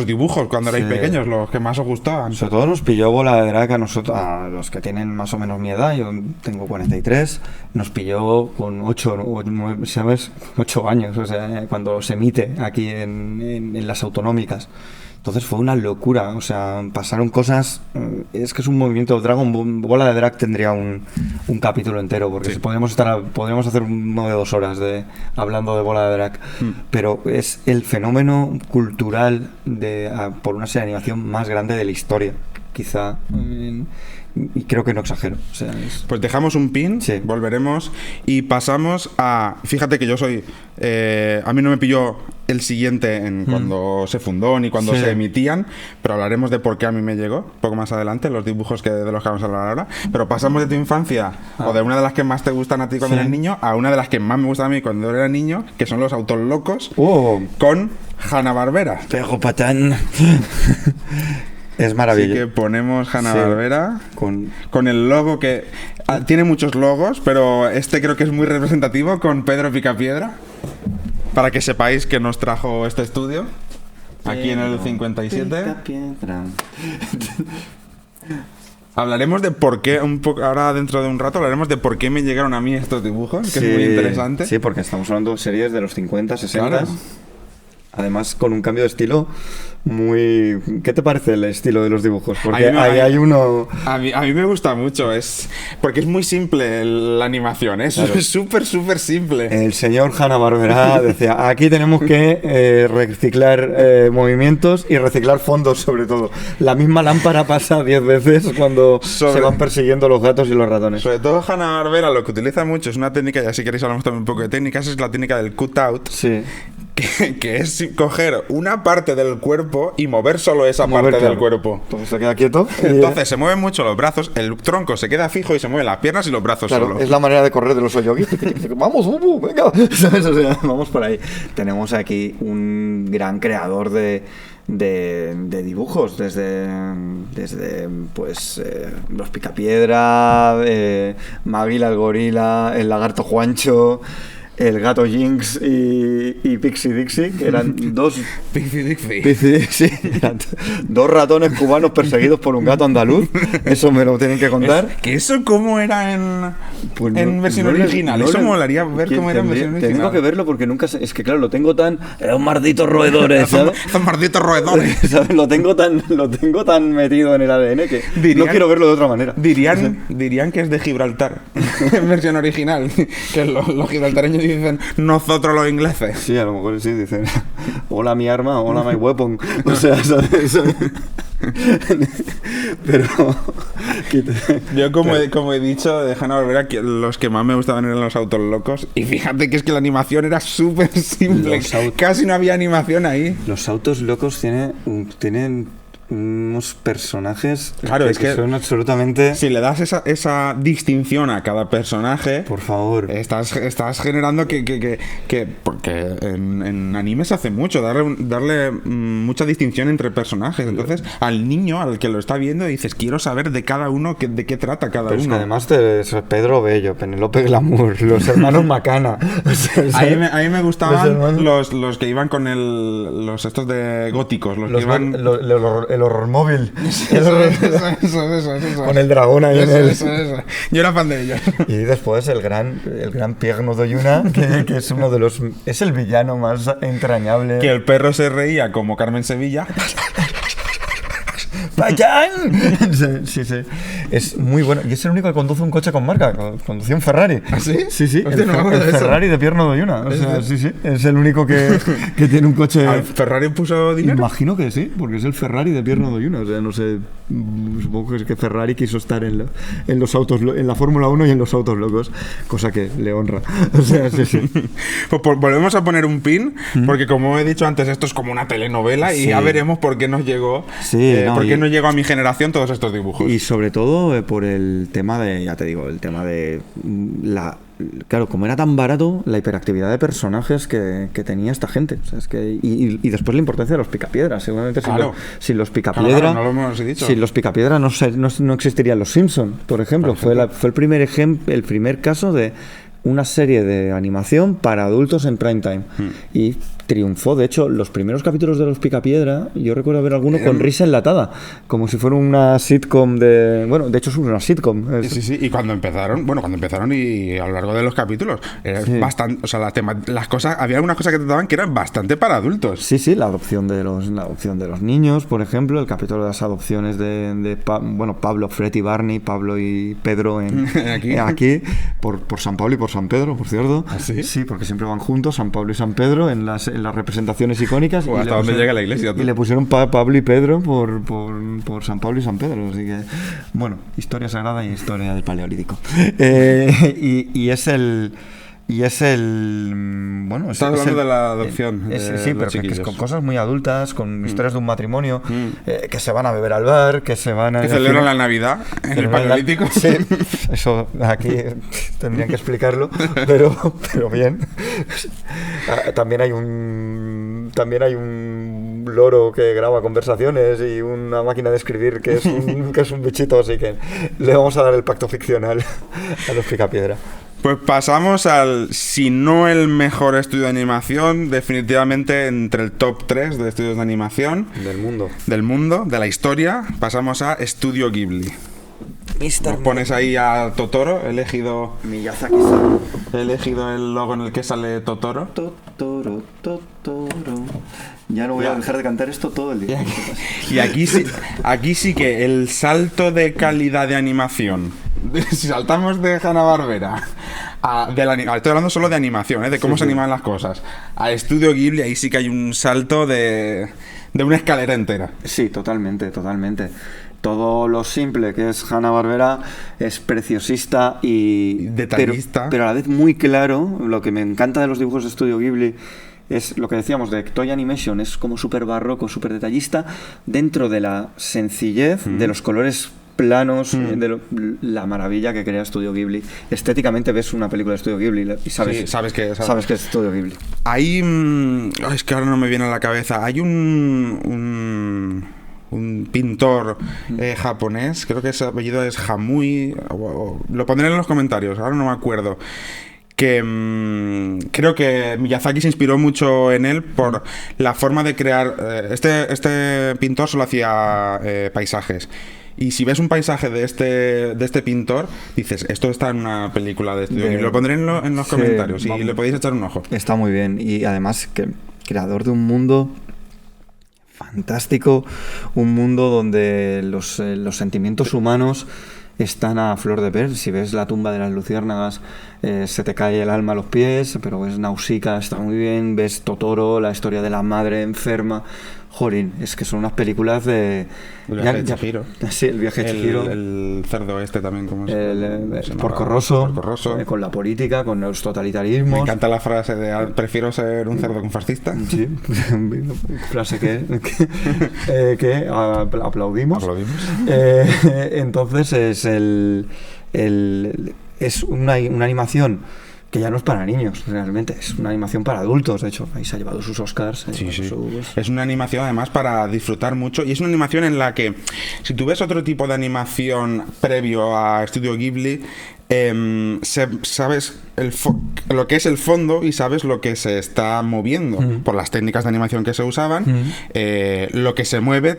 dibujos cuando erais pequeños, los que más os gustaban. Sobre todo nos pilló Bola de Drag a nosotros, a los que tienen más o menos mi edad, yo tengo 43, nos pilló con 8, ¿sabes? 8 años, o sea, cuando se emite aquí en las autonómicas. Entonces fue una locura, o sea, pasaron cosas, es que es un movimiento. Bola de Drag tendría un capítulo entero, porque podríamos hacer uno de 2 horas hablando de Bola de Drag, pero es el fenómeno cultural por una serie de animación más grande de la historia, quizá. Y creo que no exagero. O sea, Pues dejamos un pin, sí. Volveremos y pasamos a... Fíjate que yo soy... a mí no me pilló el siguiente cuando se fundó ni cuando se emitían, pero hablaremos de por qué a mí me llegó un poco más adelante, los dibujos de los que vamos a hablar ahora. Pero pasamos de tu infancia, o de una de las que más te gustan a ti cuando eres niño, a una de las que más me gustan a mí cuando era niño, que son los Autos Locos, con Hanna-Barbera. Pero patán. Es maravilloso. Así que ponemos Hanna-Barbera con el logo que... tiene muchos logos, pero este creo que es muy representativo, con Pedro Picapiedra, para que sepáis que nos trajo este estudio aquí en el 57. Picapiedra. Hablaremos de por qué, un poco ahora dentro de un rato, hablaremos de por qué me llegaron a mí estos dibujos, que es muy interesante. Sí, porque estamos hablando de series de los 50, 60. Claro. Además, con un cambio de estilo muy... ¿Qué te parece el estilo de los dibujos? Porque hay uno... A mí me gusta mucho, porque es muy simple la animación, es súper simple. El señor Hanna-Barbera decía, aquí tenemos que reciclar movimientos y reciclar fondos, sobre todo. La misma lámpara pasa 10 veces cuando se van persiguiendo los gatos y los ratones. Sobre todo Hanna-Barbera lo que utiliza mucho es una técnica, y si queréis hablamos también un poco de técnicas, es la técnica del cut-out. Sí. Que es coger una parte del cuerpo y mover solo esa parte del cuerpo. Entonces se queda quieto. Entonces se mueven mucho los brazos, el tronco se queda fijo y se mueven las piernas y los brazos solo. Es la manera de correr de los yogi. Vamos, venga. ¿Sabes? O sea, vamos por ahí. Tenemos aquí un gran creador de dibujos, desde pues los Picapiedra, Maguila el gorila, el lagarto Juancho, el gato Jinx y Pixie Dixie, que eran dos... Pixie Dixie. Eran dos ratones cubanos perseguidos por un gato andaluz. Eso me lo tienen que contar. ¿Que eso cómo era en versión original? Eso molaría ver cómo era en versión original. Tengo que verlo porque nunca... Es que claro, lo tengo tan... Un malditos roedores, ¿sabes? Son malditos roedores. ¿Sabes? Lo tengo tan metido en el ADN que no quiero verlo de otra manera. Dirían que es de Gibraltar en versión original. Que los gibraltareños dicen nosotros los ingleses. Sí, a lo mejor sí dicen hola mi arma, hola my weapon. O sea, ¿sabes? Pero yo como he dicho de Hanna-Barbera, que los que más me gustaban eran los Autos Locos, y fíjate que es que la animación era súper simple, casi no había animación ahí. Los Autos Locos tienen unos personajes que son absolutamente... Si le das esa distinción a cada personaje, por favor, estás generando que porque en anime se hace mucho darle mucha distinción entre personajes. Entonces al niño, al que lo está viendo, dices, quiero saber de cada uno de qué trata cada uno. Es que además Pedro Bello, Penelope Glamour, los hermanos Macana. O sea, a mí me gustaban los que iban con los estos de góticos, los que iban... el horror móvil. Eso. Con el dragón ahí eso. Yo era fan de ellos. Y después el gran Pierno de Yuna, que es uno de los... Es el villano más entrañable. Que el perro se reía como Carmen Sevilla. ¡Pachán! Sí. Es muy bueno. Y es el único que conduce un coche con marca. Conducía un Ferrari. ¿Ah, sí? Sí. Hostia, el Ferrari de Pierno de Yuna. O sea, sí. Es el único que tiene un coche... ¿Al Ferrari puso dinero? Imagino que sí, porque es el Ferrari de Pierno de Yuna. O sea, no sé... Supongo que Ferrari quiso estar en los autos, en la Fórmula 1 y en los Autos Locos. Cosa que le honra. O sea, sí. Pues volvemos a poner un pin, porque como he dicho antes, esto es como una telenovela y ya veremos por qué nos llegó... ¿Por qué no llegó a mi generación todos estos dibujos? Y sobre todo por el tema de, claro, como era tan barato, la hiperactividad de personajes que tenía esta gente. O sea, es que, y después la importancia de los Picapiedras. Seguramente sin los Picapiedra, no lo hemos dicho. Sin los Picapiedra no existirían los Simpson, por ejemplo. Fue el primer caso de una serie de animación para adultos en prime time. Y triunfó. De hecho, los primeros capítulos de los Picapiedra, yo recuerdo ver alguno con risa enlatada, como si fuera una sitcom de... Bueno, de hecho es una sitcom. Sí. Y cuando empezaron y a lo largo de los capítulos, era bastante... O sea, las cosas... Había algunas cosas que trataban que eran bastante para adultos. Sí, la adopción de los niños, por ejemplo, el capítulo de las adopciones de Pablo, Fred y Barney, Pablo y Pedro aquí por San Pablo y por por San Pedro, por cierto. ¿Ah, sí? Sí, porque siempre van juntos, San Pablo y San Pedro, en las representaciones icónicas. O hasta dónde llega la iglesia. Y le pusieron Pablo y Pedro por San Pablo y San Pedro. Así que, bueno, historia sagrada y historia del Paleolítico. Y es el... Bueno, estás hablando de la adopción. Sí, pero que es con cosas muy adultas, con historias de un matrimonio, que se van a beber al bar, que se van a... Que celebran la Navidad en el Paleolítico. Sí, eso aquí tendrían que explicarlo, pero bien. También hay un loro que graba conversaciones y una máquina de escribir que es un bichito, así que le vamos a dar el pacto ficcional a los Picapiedra. Pues pasamos al, si no el mejor estudio de animación, definitivamente entre el top 3 de estudios de animación del mundo, de la historia, pasamos a Estudio Ghibli. Nos pones ahí a Totoro, he elegido Miyazaki-san. He elegido el logo en el que sale Totoro. Totoro. Ya no voy a dejar de cantar esto todo el día. Y aquí sí que el salto de calidad de animación. Si saltamos de Hanna-Barbera estoy hablando solo de animación, de cómo se animan las cosas, a Estudio Ghibli, ahí sí que hay un salto de una escalera entera. Sí, totalmente. Todo lo simple que es Hanna-Barbera es preciosista y detallista, pero a la vez muy claro. Lo que me encanta de los dibujos de Estudio Ghibli es lo que decíamos de Toei Animation, es como súper barroco, súper detallista, dentro de la sencillez, de los colores planos, la maravilla que crea Estudio Ghibli. Estéticamente ves una película de Estudio Ghibli y sabes que es Estudio Ghibli. Hay es que ahora no me viene a la cabeza. Hay un pintor japonés, creo que ese apellido es Hamui, lo pondré en los comentarios, ahora no me acuerdo, que creo que Miyazaki se inspiró mucho en él por la forma de crear. Este pintor solo hacía paisajes. Y si ves un paisaje de este pintor, dices, esto está en una película de Estudio Ghibli. Lo pondré en los comentarios y le podéis echar un ojo. Está muy bien. Y además, creador de un mundo fantástico, un mundo donde los sentimientos humanos están a flor de piel. Si ves La tumba de las luciérnagas, se te cae el alma a los pies, pero ves Nausicaa, está muy bien, ves Totoro, la historia de la madre enferma. Jolín, es que son unas películas de... El viaje de Chihiro. Sí, el viaje de Chihiro. El cerdo también, ¿cómo se llama? Porco Rosso. Con la política, con los totalitarismos. Me encanta la frase de prefiero ser un cerdo con fascista. Sí, frase que aplaudimos. Entonces es una animación que ya no es para niños, realmente, es una animación para adultos. De hecho, ahí se ha llevado sus Oscars. Sí. Es una animación además para disfrutar mucho, y es una animación en la que, si tú ves otro tipo de animación previo a Estudio Ghibli, sabes lo que es el fondo y sabes lo que se está moviendo por las técnicas de animación que se usaban. Lo que se mueve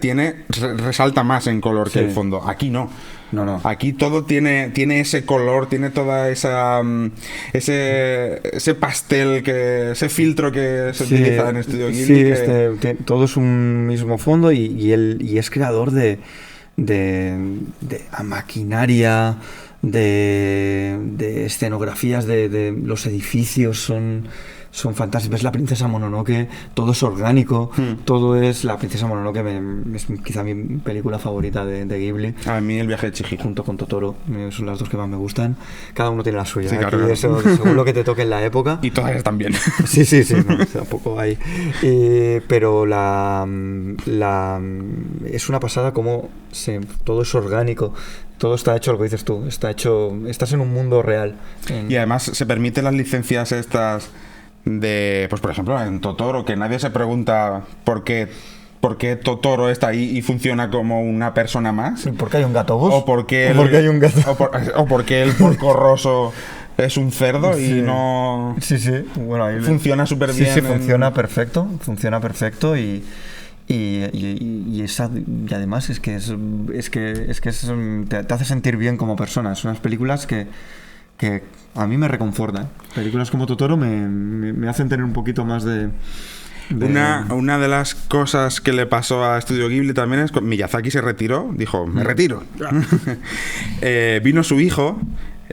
resalta más en color que el fondo. Aquí no. No. Aquí todo tiene ese color, tiene toda ese pastel, ese filtro que se utiliza en Estudio Ghibli. Sí, todo es un mismo fondo y es creador de maquinaria, de escenografías, de los edificios son fantásticos. Ves La princesa Mononoke, todo es orgánico, todo es... La princesa Mononoke es quizá mi película favorita de Ghibli. A mí El viaje de Chihiro. Junto con Totoro, son las dos que más me gustan. Cada uno tiene la suya. Sí, claro. Eso, según lo que te toque en la época. Y todas están bien. Sí, no, tampoco hay. Pero es una pasada como todo es orgánico. Todo está hecho, lo que dices tú, estás en un mundo real. Y además se permiten las licencias estas de, pues por ejemplo, en Totoro, que nadie se pregunta por qué Totoro está ahí y funciona como una persona más. ¿Por qué hay un gato bus? O por qué hay un gato. O porque el Porco Rosso es un cerdo y no... Sí. Bueno, ahí funciona súper bien. Sí, funciona perfecto y además te hace sentir bien como persona. Son unas películas que a mí me reconfortan. Películas como Totoro me hacen tener un poquito más de... Una de las cosas que le pasó a Estudio Ghibli también es que Miyazaki se retiró, dijo, me retiro. Vino su hijo,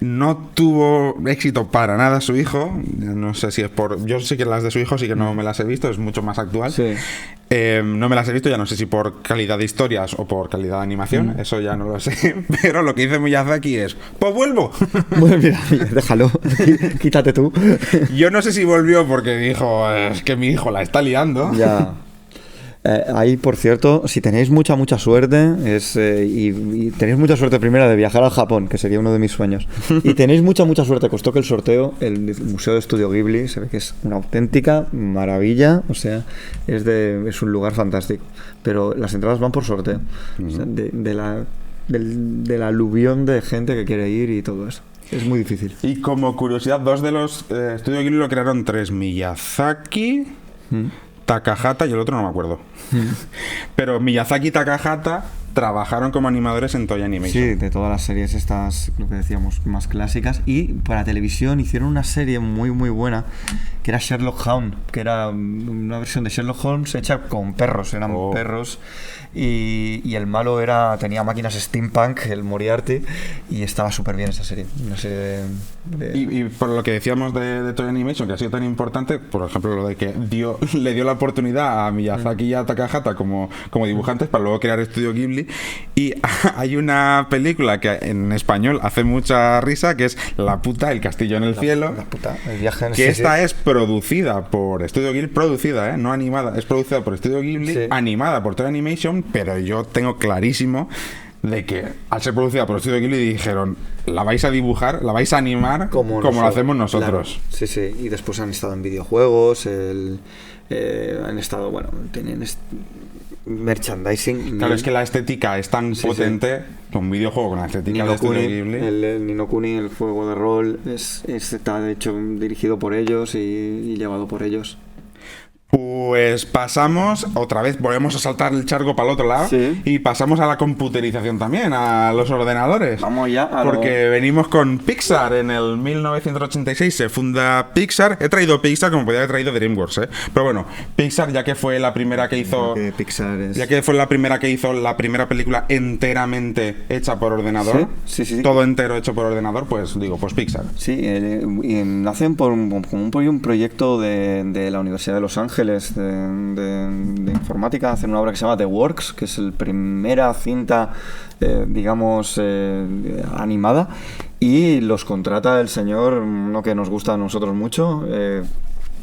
No tuvo éxito para nada su hijo. No sé si es por... Yo sé que las de su hijo sí que no me las he visto, es mucho más actual. Sí. No me las he visto, ya no sé si por calidad de historias o por calidad de animación, eso ya no lo sé. Pero lo que dice Miyazaki es, ¡pues vuelvo! Bueno, mira, déjalo, quítate tú. Yo no sé si volvió porque dijo, es que mi hijo la está liando. Ya. Ahí, por cierto, si tenéis mucha suerte, y tenéis mucha suerte primero de viajar al Japón, que sería uno de mis sueños, y tenéis mucha suerte que os toque el sorteo, el Museo de Estudio Ghibli se ve que es una auténtica maravilla, o sea, es un lugar fantástico, pero las entradas van por sorteo, o sea, del aluvión de gente que quiere ir y todo eso. Es muy difícil. Y como curiosidad, dos de los Estudio Ghibli lo crearon tres, Miyazaki... Takahata y el otro no me acuerdo. Pero Miyazaki y Takahata trabajaron como animadores en Toei Animation. Sí, de todas las series estas, lo que decíamos, más clásicas. Y para televisión hicieron una serie muy buena que era Sherlock Holmes, que era una versión de Sherlock Holmes hecha con perros, eran perros. Y el malo tenía máquinas steampunk, el Moriarty, y estaba súper bien esa serie. Una serie Y por lo que decíamos de Toei Animation, que ha sido tan importante, por ejemplo, lo de que le dio la oportunidad a Miyazaki y a Takahata como dibujantes para luego crear Estudio Ghibli. Y hay una película que en español hace mucha risa, que es La puta, el castillo en el cielo. La puta, el viaje en que esta es producida por Estudio Ghibli, no animada, es producida por Estudio Ghibli, animada por Toei Animation, pero yo tengo clarísimo de que al ser producida por Estudio Ghibli dijeron, la vais a dibujar, la vais a animar como lo hacemos nosotros. Claro. Sí, y después han estado en videojuegos, han estado, tienen merchandising. Claro, es que la estética es tan potente que un videojuego con la estética de Estudio Ghibli. El Ni no Kuni, el juego de rol, está de hecho dirigido por ellos y llevado por ellos. Pues pasamos, otra vez volvemos a saltar el charco para el otro lado y pasamos a la computerización también, a los ordenadores. Vamos ya porque venimos con Pixar. En el 1986 se funda Pixar. He traído Pixar como podría haber traído DreamWorks, pero bueno, Pixar, ya que fue la primera que hizo la primera película enteramente hecha por ordenador, todo entero hecho por ordenador, pues Pixar. Sí, y nacen como un proyecto de la Universidad de Los Ángeles de informática. Hacen una obra que se llama The Works, que es la primera cinta animada, y los contrata el señor, uno que nos gusta a nosotros mucho,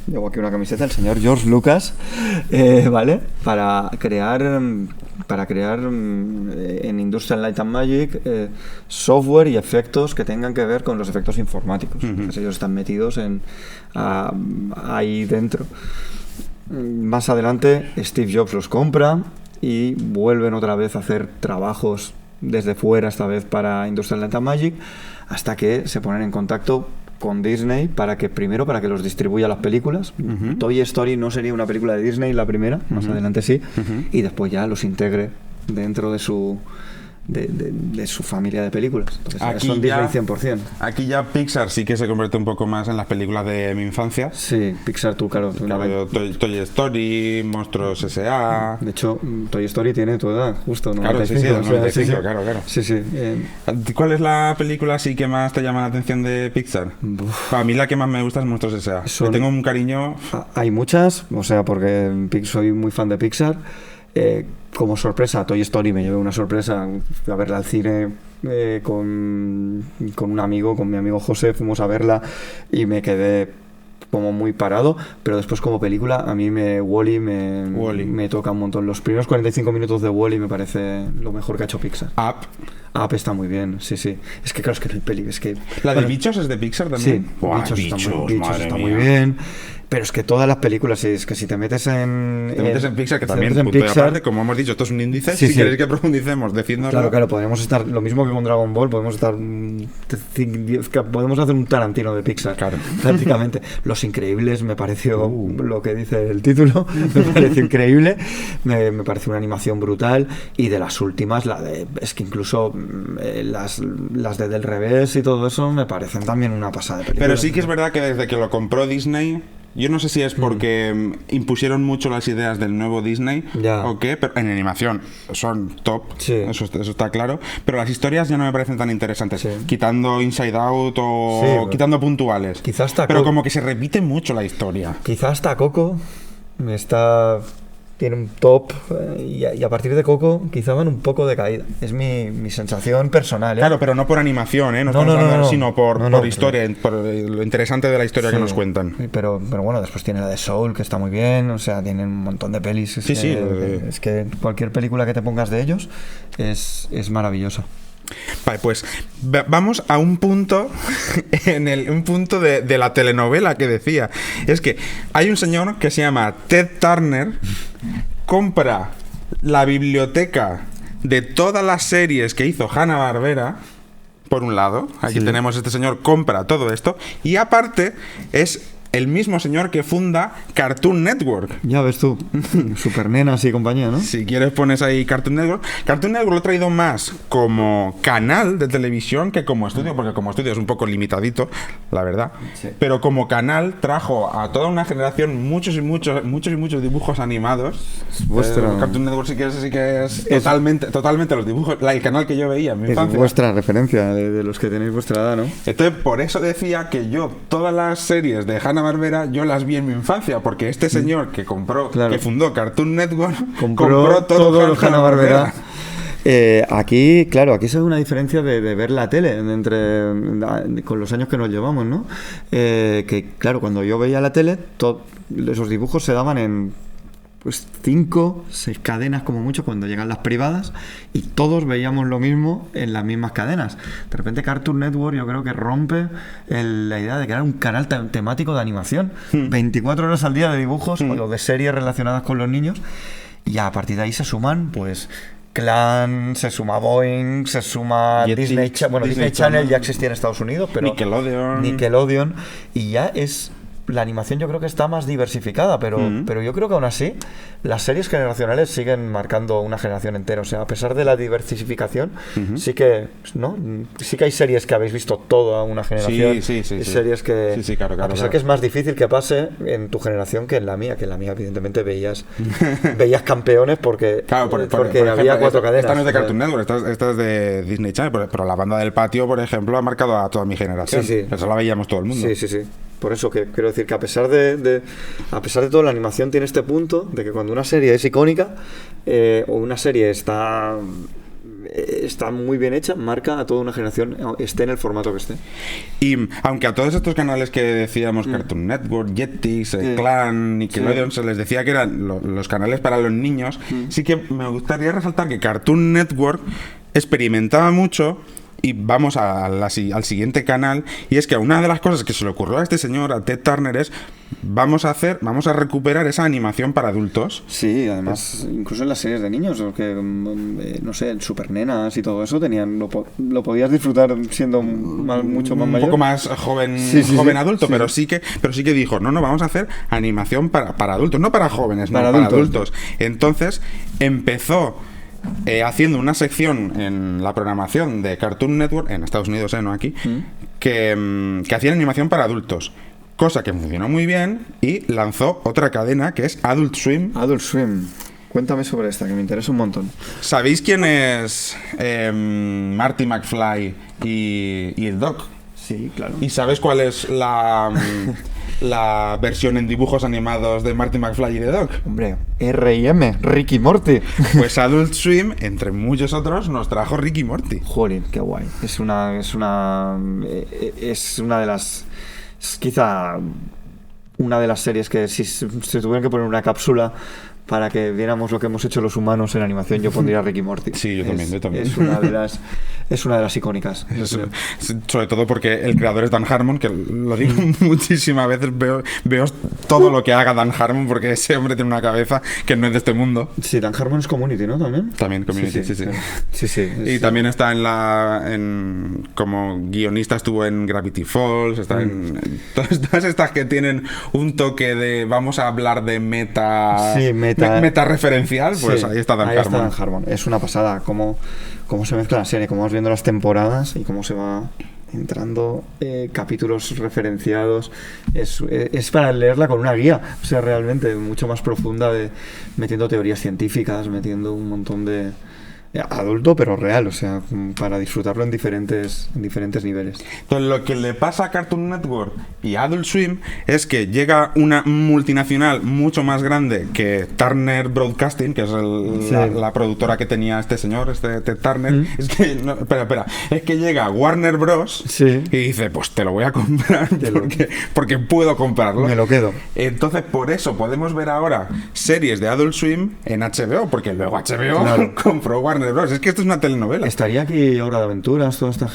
llevo aquí una camiseta, el señor George Lucas, ¿vale? Para crear en Industrial Light and Magic software y efectos que tengan que ver con los efectos informáticos. Entonces ellos están metidos ahí dentro. Más adelante Steve Jobs los compra y vuelven otra vez a hacer trabajos desde fuera, esta vez para Industrial Light and Magic, hasta que se ponen en contacto con Disney para que los distribuya las películas. Toy Story no sería una película de Disney la primera, más adelante sí, y después ya los integre dentro de su familia de películas. Entonces, aquí son Disney 100%. Aquí ya Pixar sí que se convierte un poco más en las películas de mi infancia. Sí, Pixar claro, Toy Story, Monstruos S.A. De hecho, Toy Story tiene tu edad, justo, ¿no? Claro, 95, claro. Sí. ¿Cuál es la película así que más te llama la atención de Pixar? A mí la que más me gusta es Monstruos S.A. Tengo un cariño... Hay muchas, porque soy muy fan de Pixar. Como sorpresa, Toy Story me llevé una sorpresa. Fui a verla al cine con un amigo, con mi amigo José, fuimos a verla y me quedé como muy parado, pero después como película a mí Wall-E me toca un montón. Los primeros 45 minutos de Wall-E me parece lo mejor que ha hecho Pixar. Up está muy bien, sí. Es que claro, es que no hay peli, es que... ¿La de Bichos es de Pixar también? Sí, Bichos está muy bien. Pero es que todas las películas, es que si te metes en Pixar, que también, punto de aparte, como hemos dicho, esto es un índice, si queréis que profundicemos, decidnoslo. Claro, podemos estar, lo mismo que con Dragon Ball, podemos hacer un Tarantino de Pixar, prácticamente. Los Increíbles me pareció, lo que dice el título, me pareció increíble, me pareció una animación brutal, y de las últimas, es que incluso las de Del Revés y todo eso me parecen también una pasada de película. Pero sí que es verdad que desde que lo compró Disney, Yo no sé si es porque impusieron mucho las ideas del nuevo Disney o qué, pero en animación son top, eso está claro, pero las historias ya no me parecen tan interesantes, quitando Inside Out o quitando puntuales. Quizás está pero como que se repite mucho la historia. Quizás hasta Coco tiene un top y a partir de Coco quizá van un poco de caída. Es mi sensación personal. Claro, pero no por animación, no, sino por historia, por lo interesante de la historia que nos cuentan. Pero bueno, después tiene la de Soul, que está muy bien, o sea, tienen un montón de pelis. Es que cualquier película que te pongas de ellos es maravillosa. Vale, pues vamos a un punto un punto de la telenovela que decía. Es que hay un señor que se llama Ted Turner, compra la biblioteca de todas las series que hizo Hanna-Barbera. Por un lado, aquí tenemos este señor, compra todo esto, y aparte es el mismo señor que funda Cartoon Network. Ya ves tú, Supernenas y compañía, ¿no? Si quieres pones ahí Cartoon Network. Cartoon Network lo he traído más como canal de televisión que como estudio, porque como estudio es un poco limitadito, la verdad. Sí. Pero como canal trajo a toda una generación muchos y muchos dibujos animados. Cartoon Network sí que es totalmente los dibujos, el canal que yo veía en mi infancia. Es vuestra referencia de los que tenéis vuestra edad, ¿no? Entonces, por eso decía que yo todas las series de Hanna-Barbera yo las vi en mi infancia, porque este señor que que fundó Cartoon Network compró todo lo Hanna-Barbera. Aquí se ve una diferencia de ver la tele con los años que nos llevamos, ¿no? Que claro, cuando yo veía la tele, esos dibujos se daban en 5, 6 cadenas como mucho cuando llegan las privadas, y todos veíamos lo mismo en las mismas cadenas. De repente Cartoon Network yo creo que rompe la idea de crear un canal temático de animación, 24 horas al día de dibujos o de series relacionadas con los niños, y a partir de ahí se suman Clan, se suma Boeing, se suma Disney Channel ya existía en Estados Unidos, pero Nickelodeon, y ya es... La animación yo creo que está más diversificada, pero yo creo que aún así las series generacionales siguen marcando una generación entera. O sea, a pesar de la diversificación, sí que hay series que habéis visto toda una generación. Sí. Series que, claro, a pesar que es más difícil que pase en tu generación que en la mía, evidentemente veías campeones porque había 4 cadenas. Esta no es de Cartoon Network, esta es de Disney Channel, pero la banda del patio, por ejemplo, ha marcado a toda mi generación. Eso la veíamos todo el mundo. Sí. Por eso que quiero decir que a pesar de todo, la animación tiene este punto de que cuando una serie es icónica o una serie está muy bien hecha, marca a toda una generación, esté en el formato que esté. Y aunque a todos estos canales que decíamos, Cartoon Network, Jetix, Clan, Nickelodeon, se les decía que eran los canales para los niños, sí que me gustaría resaltar que Cartoon Network experimentaba mucho. Y vamos al siguiente canal, y es que una de las cosas que se le ocurrió a este señor, a Ted Turner, es vamos a recuperar esa animación para adultos. Sí, además, incluso en las series de niños, porque no sé, el Supernenas y todo eso lo podías disfrutar siendo mucho más mayor. Un poco más joven adulto, pero sí que dijo, no, vamos a hacer animación para adultos, no para jóvenes, para adultos. Entonces empezó haciendo una sección en la programación de Cartoon Network, en Estados Unidos, no aquí, que hacía animación para adultos. Cosa que funcionó muy bien, y lanzó otra cadena que es Adult Swim. Adult Swim. Cuéntame sobre esta, que me interesa un montón. ¿Sabéis quién es Marty McFly y el Doc? Sí, claro. ¿Y sabes cuál es la versión en dibujos animados de Marty McFly y de Doc? Hombre, R&M, Ricky Morty. Pues Adult Swim, entre muchos otros, nos trajo Ricky Morty. Joder, qué guay. Es una de las... Es quizá una de las series que si se tuvieran que poner una cápsula para que viéramos lo que hemos hecho los humanos en animación, yo pondría Ricky Morty. Sí, yo también. Es una de las icónicas. Sobre todo porque el creador es Dan Harmon, que lo digo muchísimas veces, veo todo lo que haga Dan Harmon, porque ese hombre tiene una cabeza que no es de este mundo. Sí, Dan Harmon es Community, ¿no? También Community, sí. Y sí. También está como guionista, estuvo en Gravity Falls, está en todas estas que tienen un toque de vamos a hablar de meta referencial, pues ahí está Dan Harmon. Es una pasada cómo se mezcla la serie, cómo vas viendo las temporadas y cómo se va entrando capítulos referenciados. Es para leerla con una guía, o sea, realmente mucho más profunda, metiendo teorías científicas, metiendo un montón de... adulto pero real, o sea, para disfrutarlo en diferentes niveles. Entonces, lo que le pasa a Cartoon Network y Adult Swim es que llega una multinacional mucho más grande que Turner Broadcasting, que es la productora que tenía este señor, Ted Turner. Es que, no, espera, es que llega Warner Bros. Y dice, pues te lo voy a comprar porque puedo comprarlo. Me lo quedo. Entonces, por eso podemos ver ahora series de Adult Swim en HBO, porque luego HBO compró Warner Bros. Es que esto es una telenovela. ¿Estaría aquí Hora de Aventuras toda esta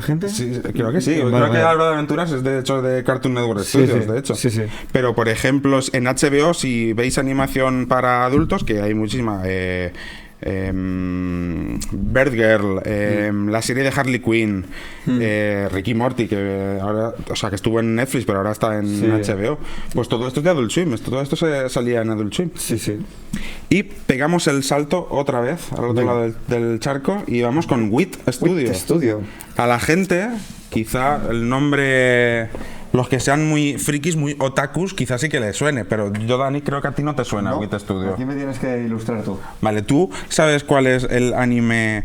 gente? Sí, creo que sí. Creo que Hora de Aventuras es de hecho de Cartoon Network Studios, de hecho. Sí. Pero por ejemplo, en HBO, si veis animación para adultos, que hay muchísima, Birdgirl, la serie de Harley Quinn, Ricky Morty, que ahora, o sea, que estuvo en Netflix pero ahora está en HBO, pues todo esto es de Adult Swim, todo esto salía en Adult Swim. Sí. Y pegamos el salto otra vez al otro lado del charco y vamos con WIT Studio. A la gente, quizá el nombre... Los que sean muy frikis, muy otakus, quizás sí que les suene, pero yo, Dani, creo que a ti no te suena WIT Studio. Aquí me tienes que ilustrar tú. Vale, ¿tú sabes cuál es el anime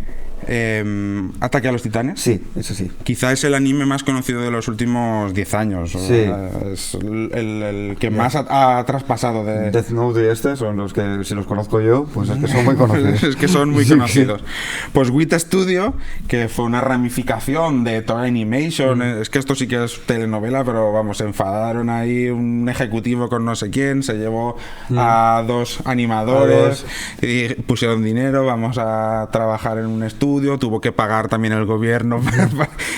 Ataque a los Titanes? Sí, eso sí. Quizá es el anime más conocido de los últimos 10 años. Sí. Es el que más ha traspasado de... Death Note y son los que, si los conozco yo, pues es que son muy conocidos. Es que son muy conocidos. Pues WIT Studio, que fue una ramificación de Toei Animation, es que esto sí que es telenovela, pero vamos, se enfadaron ahí un ejecutivo con no sé quién, se llevó a 2 animadores y pusieron dinero, vamos a trabajar en un estudio, tuvo que pagar también el gobierno.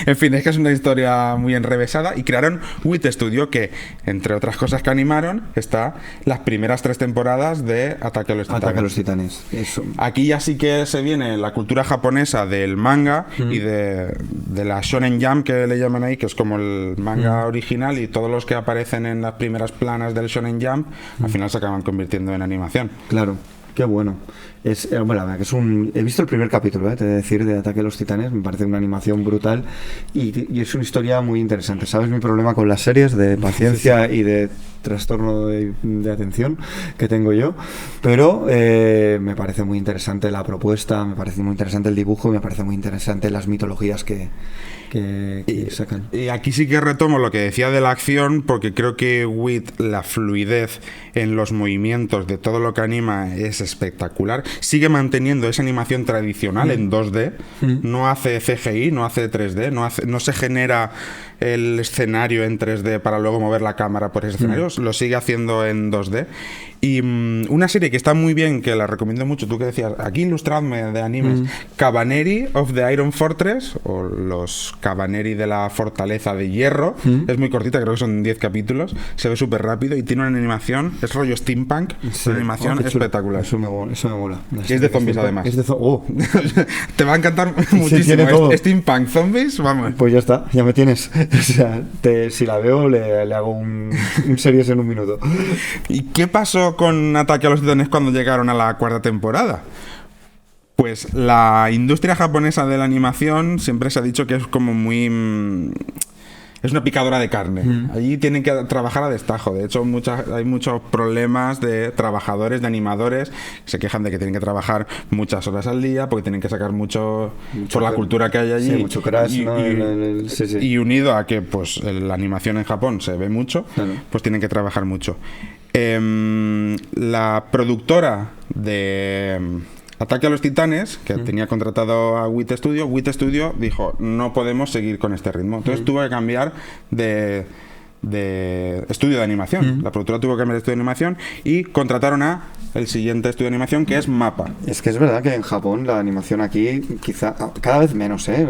En fin, es que es una historia muy enrevesada y crearon WIT Studio, que entre otras cosas que animaron está las primeras 3 temporadas de Ataque a los Titanes. Eso. Aquí ya sí que se viene la cultura japonesa del manga y de la Shonen Jump, que le llaman ahí, que es como el manga original, y todos los que aparecen en las primeras planas del Shonen Jump al final se acaban convirtiendo en animación. Claro. Qué bueno. Bueno, la verdad que he visto el primer capítulo, te he de decir, de Ataque a los Titanes. Me parece una animación brutal y es una historia muy interesante. ¿Sabes mi problema con las series de paciencia y de trastorno de atención que tengo yo? Pero me parece muy interesante la propuesta, me parece muy interesante el dibujo y me parece muy interesante las mitologías que sacan. Y aquí sí que retomo lo que decía de la acción, porque creo que WIT, la fluidez en los movimientos de todo lo que anima es espectacular. Sigue manteniendo esa animación tradicional en 2D, no hace CGI, no hace 3D, no se genera el escenario en 3D para luego mover la cámara por ese escenario, lo sigue haciendo en 2D. Y una serie que está muy bien, que la recomiendo mucho, tú que decías, aquí ilustradme de animes, Cabaneri of the Iron Fortress, o los Cabaneri de la Fortaleza de Hierro, es muy cortita, creo que son 10 capítulos, se ve súper rápido y tiene una animación, es rollo steampunk, una animación espectacular. Eso me mola. Y es de zombies además. Te va a encantar muchísimo. Steampunk, zombies, vamos. Pues ya está, ya me tienes. O sea, si la veo le hago un series en un minuto. ¿Y qué pasó con Ataque a los Titanes cuando llegaron a la 4ª temporada? Pues la industria japonesa de la animación siempre se ha dicho que es como muy... es una picadora de carne. Allí tienen que trabajar a destajo. De hecho, hay muchos problemas de trabajadores, de animadores, que se quejan de que tienen que trabajar muchas horas al día porque tienen que sacar mucho por la cultura que hay allí. Sí, mucho crash, ¿no? Y unido a que pues la animación en Japón se ve mucho, pues tienen que trabajar mucho. La productora de Ataque a los Titanes, que tenía contratado a WIT Studio dijo, no podemos seguir con este ritmo. Entonces tuvo que cambiar de estudio de animación. La productora tuvo que cambiar de estudio de animación y contrataron a el siguiente estudio de animación, que es MAPPA. Es que es verdad que en Japón la animación aquí quizá cada vez menos, es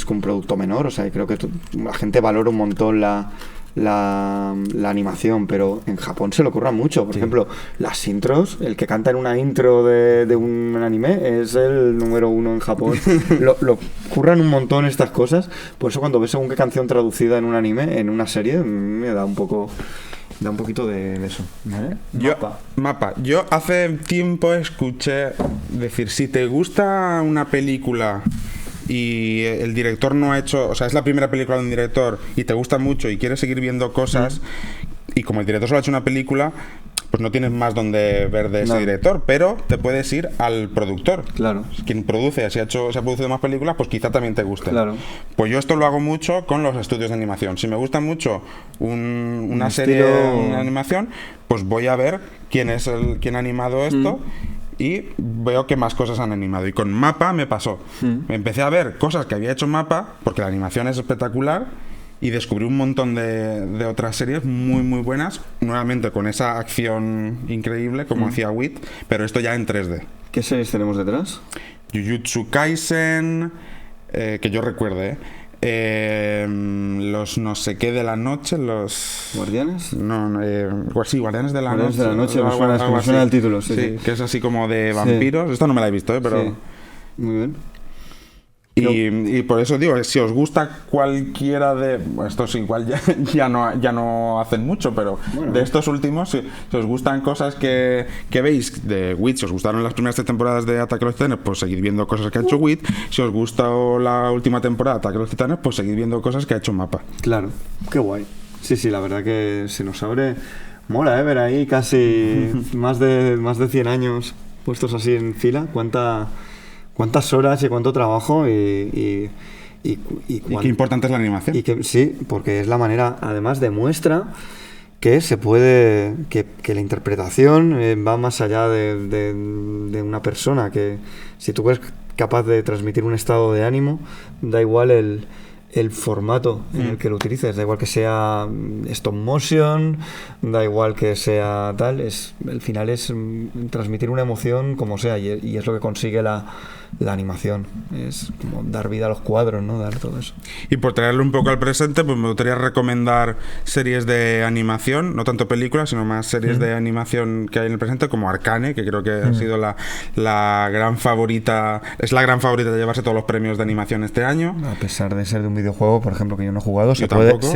un producto menor, o sea, creo que la gente valora un montón la animación, pero en Japón se le ocurra mucho. Por ejemplo, las intros, el que canta en una intro de un anime es el número 1 en Japón. lo curran un montón estas cosas. Por eso cuando ves según qué canción traducida en un anime, en una serie, me da un poquito de eso, ¿vale? MAPPA. Yo hace tiempo escuché decir, si te gusta una película y el director no ha hecho, o sea, es la primera película de un director y te gusta mucho y quieres seguir viendo cosas, y como el director solo ha hecho una película, pues no tienes más donde ver de ese director, pero te puedes ir al productor. Claro. Quien produce, si se ha producido más películas, pues quizá también te guste. Claro. Pues yo esto lo hago mucho con los estudios de animación. Si me gusta mucho una serie de animación, pues voy a ver quién ha animado esto. Y veo que más cosas han animado. Y con Mapa me pasó. Empecé a ver cosas que había hecho Mapa, porque la animación es espectacular, y descubrí un montón de otras series muy muy buenas, nuevamente con esa acción increíble como hacía WIT, pero esto ya en 3D. ¿Qué series tenemos detrás? Jujutsu Kaisen, que yo recuerde, los no sé qué de la noche, los... ¿Guardianes? No, pues sí, Guardianes de la Guardianes Noche. de la Noche, Algo me suena así. el título, sí. Que es así como de vampiros. Esto no me la he visto, pero... Sí. Muy bien. Y por eso digo, si os gusta cualquiera de... Bueno, estos igual ya no hacen mucho, pero bueno, de estos últimos, si os gustan cosas que veis de WIT, si os gustaron las primeras 3 temporadas de Ataque a los Titanes, pues seguid viendo cosas que ha hecho WIT. Si os gusta la última temporada de Ataque a los Titanes, pues seguid viendo cosas que ha hecho Mapa. Claro, qué guay. Sí, la verdad que se nos abre... Mola, ver ahí casi más de 100 años puestos así en fila. ¿Cuántas horas y cuánto trabajo y qué importante es la animación. Sí, porque es la manera, además demuestra que se puede, que la interpretación va más allá de una persona, que si tú eres capaz de transmitir un estado de ánimo, da igual el formato en el que lo utilices, da igual que sea stop motion, da igual que sea tal, el final es transmitir una emoción como sea, y es lo que consigue la animación, es como dar vida a los cuadros, ¿no? Dar todo eso. Y por traerlo un poco al presente, pues me gustaría recomendar series de animación, no tanto películas, sino más series de animación que hay en el presente, como Arcane, que creo que ha sido la gran favorita, es la gran favorita de llevarse todos los premios de animación este año. A pesar de ser de un videojuego, por ejemplo, que yo no he jugado, se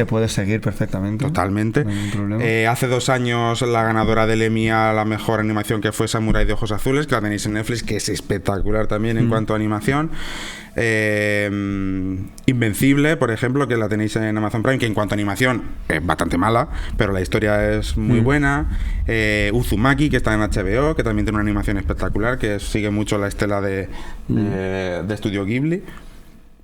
puede seguir perfectamente. Totalmente. No hay ningún problema. Hace 2 años la ganadora del Emmy a la mejor animación, que fue Samurai de Ojos Azules, que la tenéis en Netflix, que es espectacular también en cuanto a animación. Invencible, por ejemplo, que la tenéis en Amazon Prime, que en cuanto a animación es bastante mala, pero la historia es muy buena. Uzumaki, que está en HBO, que también tiene una animación espectacular, que sigue mucho la estela de Estudio Ghibli.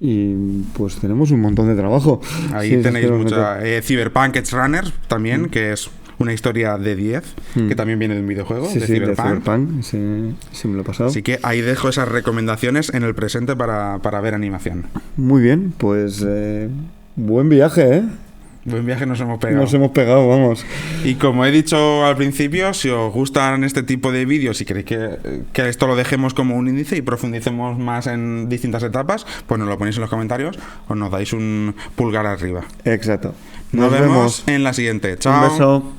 Y pues tenemos un montón de trabajo. Ahí tenéis mucha. Cyberpunk Edge Runners también, que es una historia de 10, que también viene de un videojuego, de Cyberpunk. Sí, me lo he pasado. Así que ahí dejo esas recomendaciones en el presente para ver animación. Muy bien, pues buen viaje, ¿eh? Buen viaje nos hemos pegado. Nos hemos pegado, vamos. Y como he dicho al principio, si os gustan este tipo de vídeos y queréis que esto lo dejemos como un índice y profundicemos más en distintas etapas, pues nos lo ponéis en los comentarios o nos dais un pulgar arriba. Exacto. Nos vemos en la siguiente. Chao. Un beso.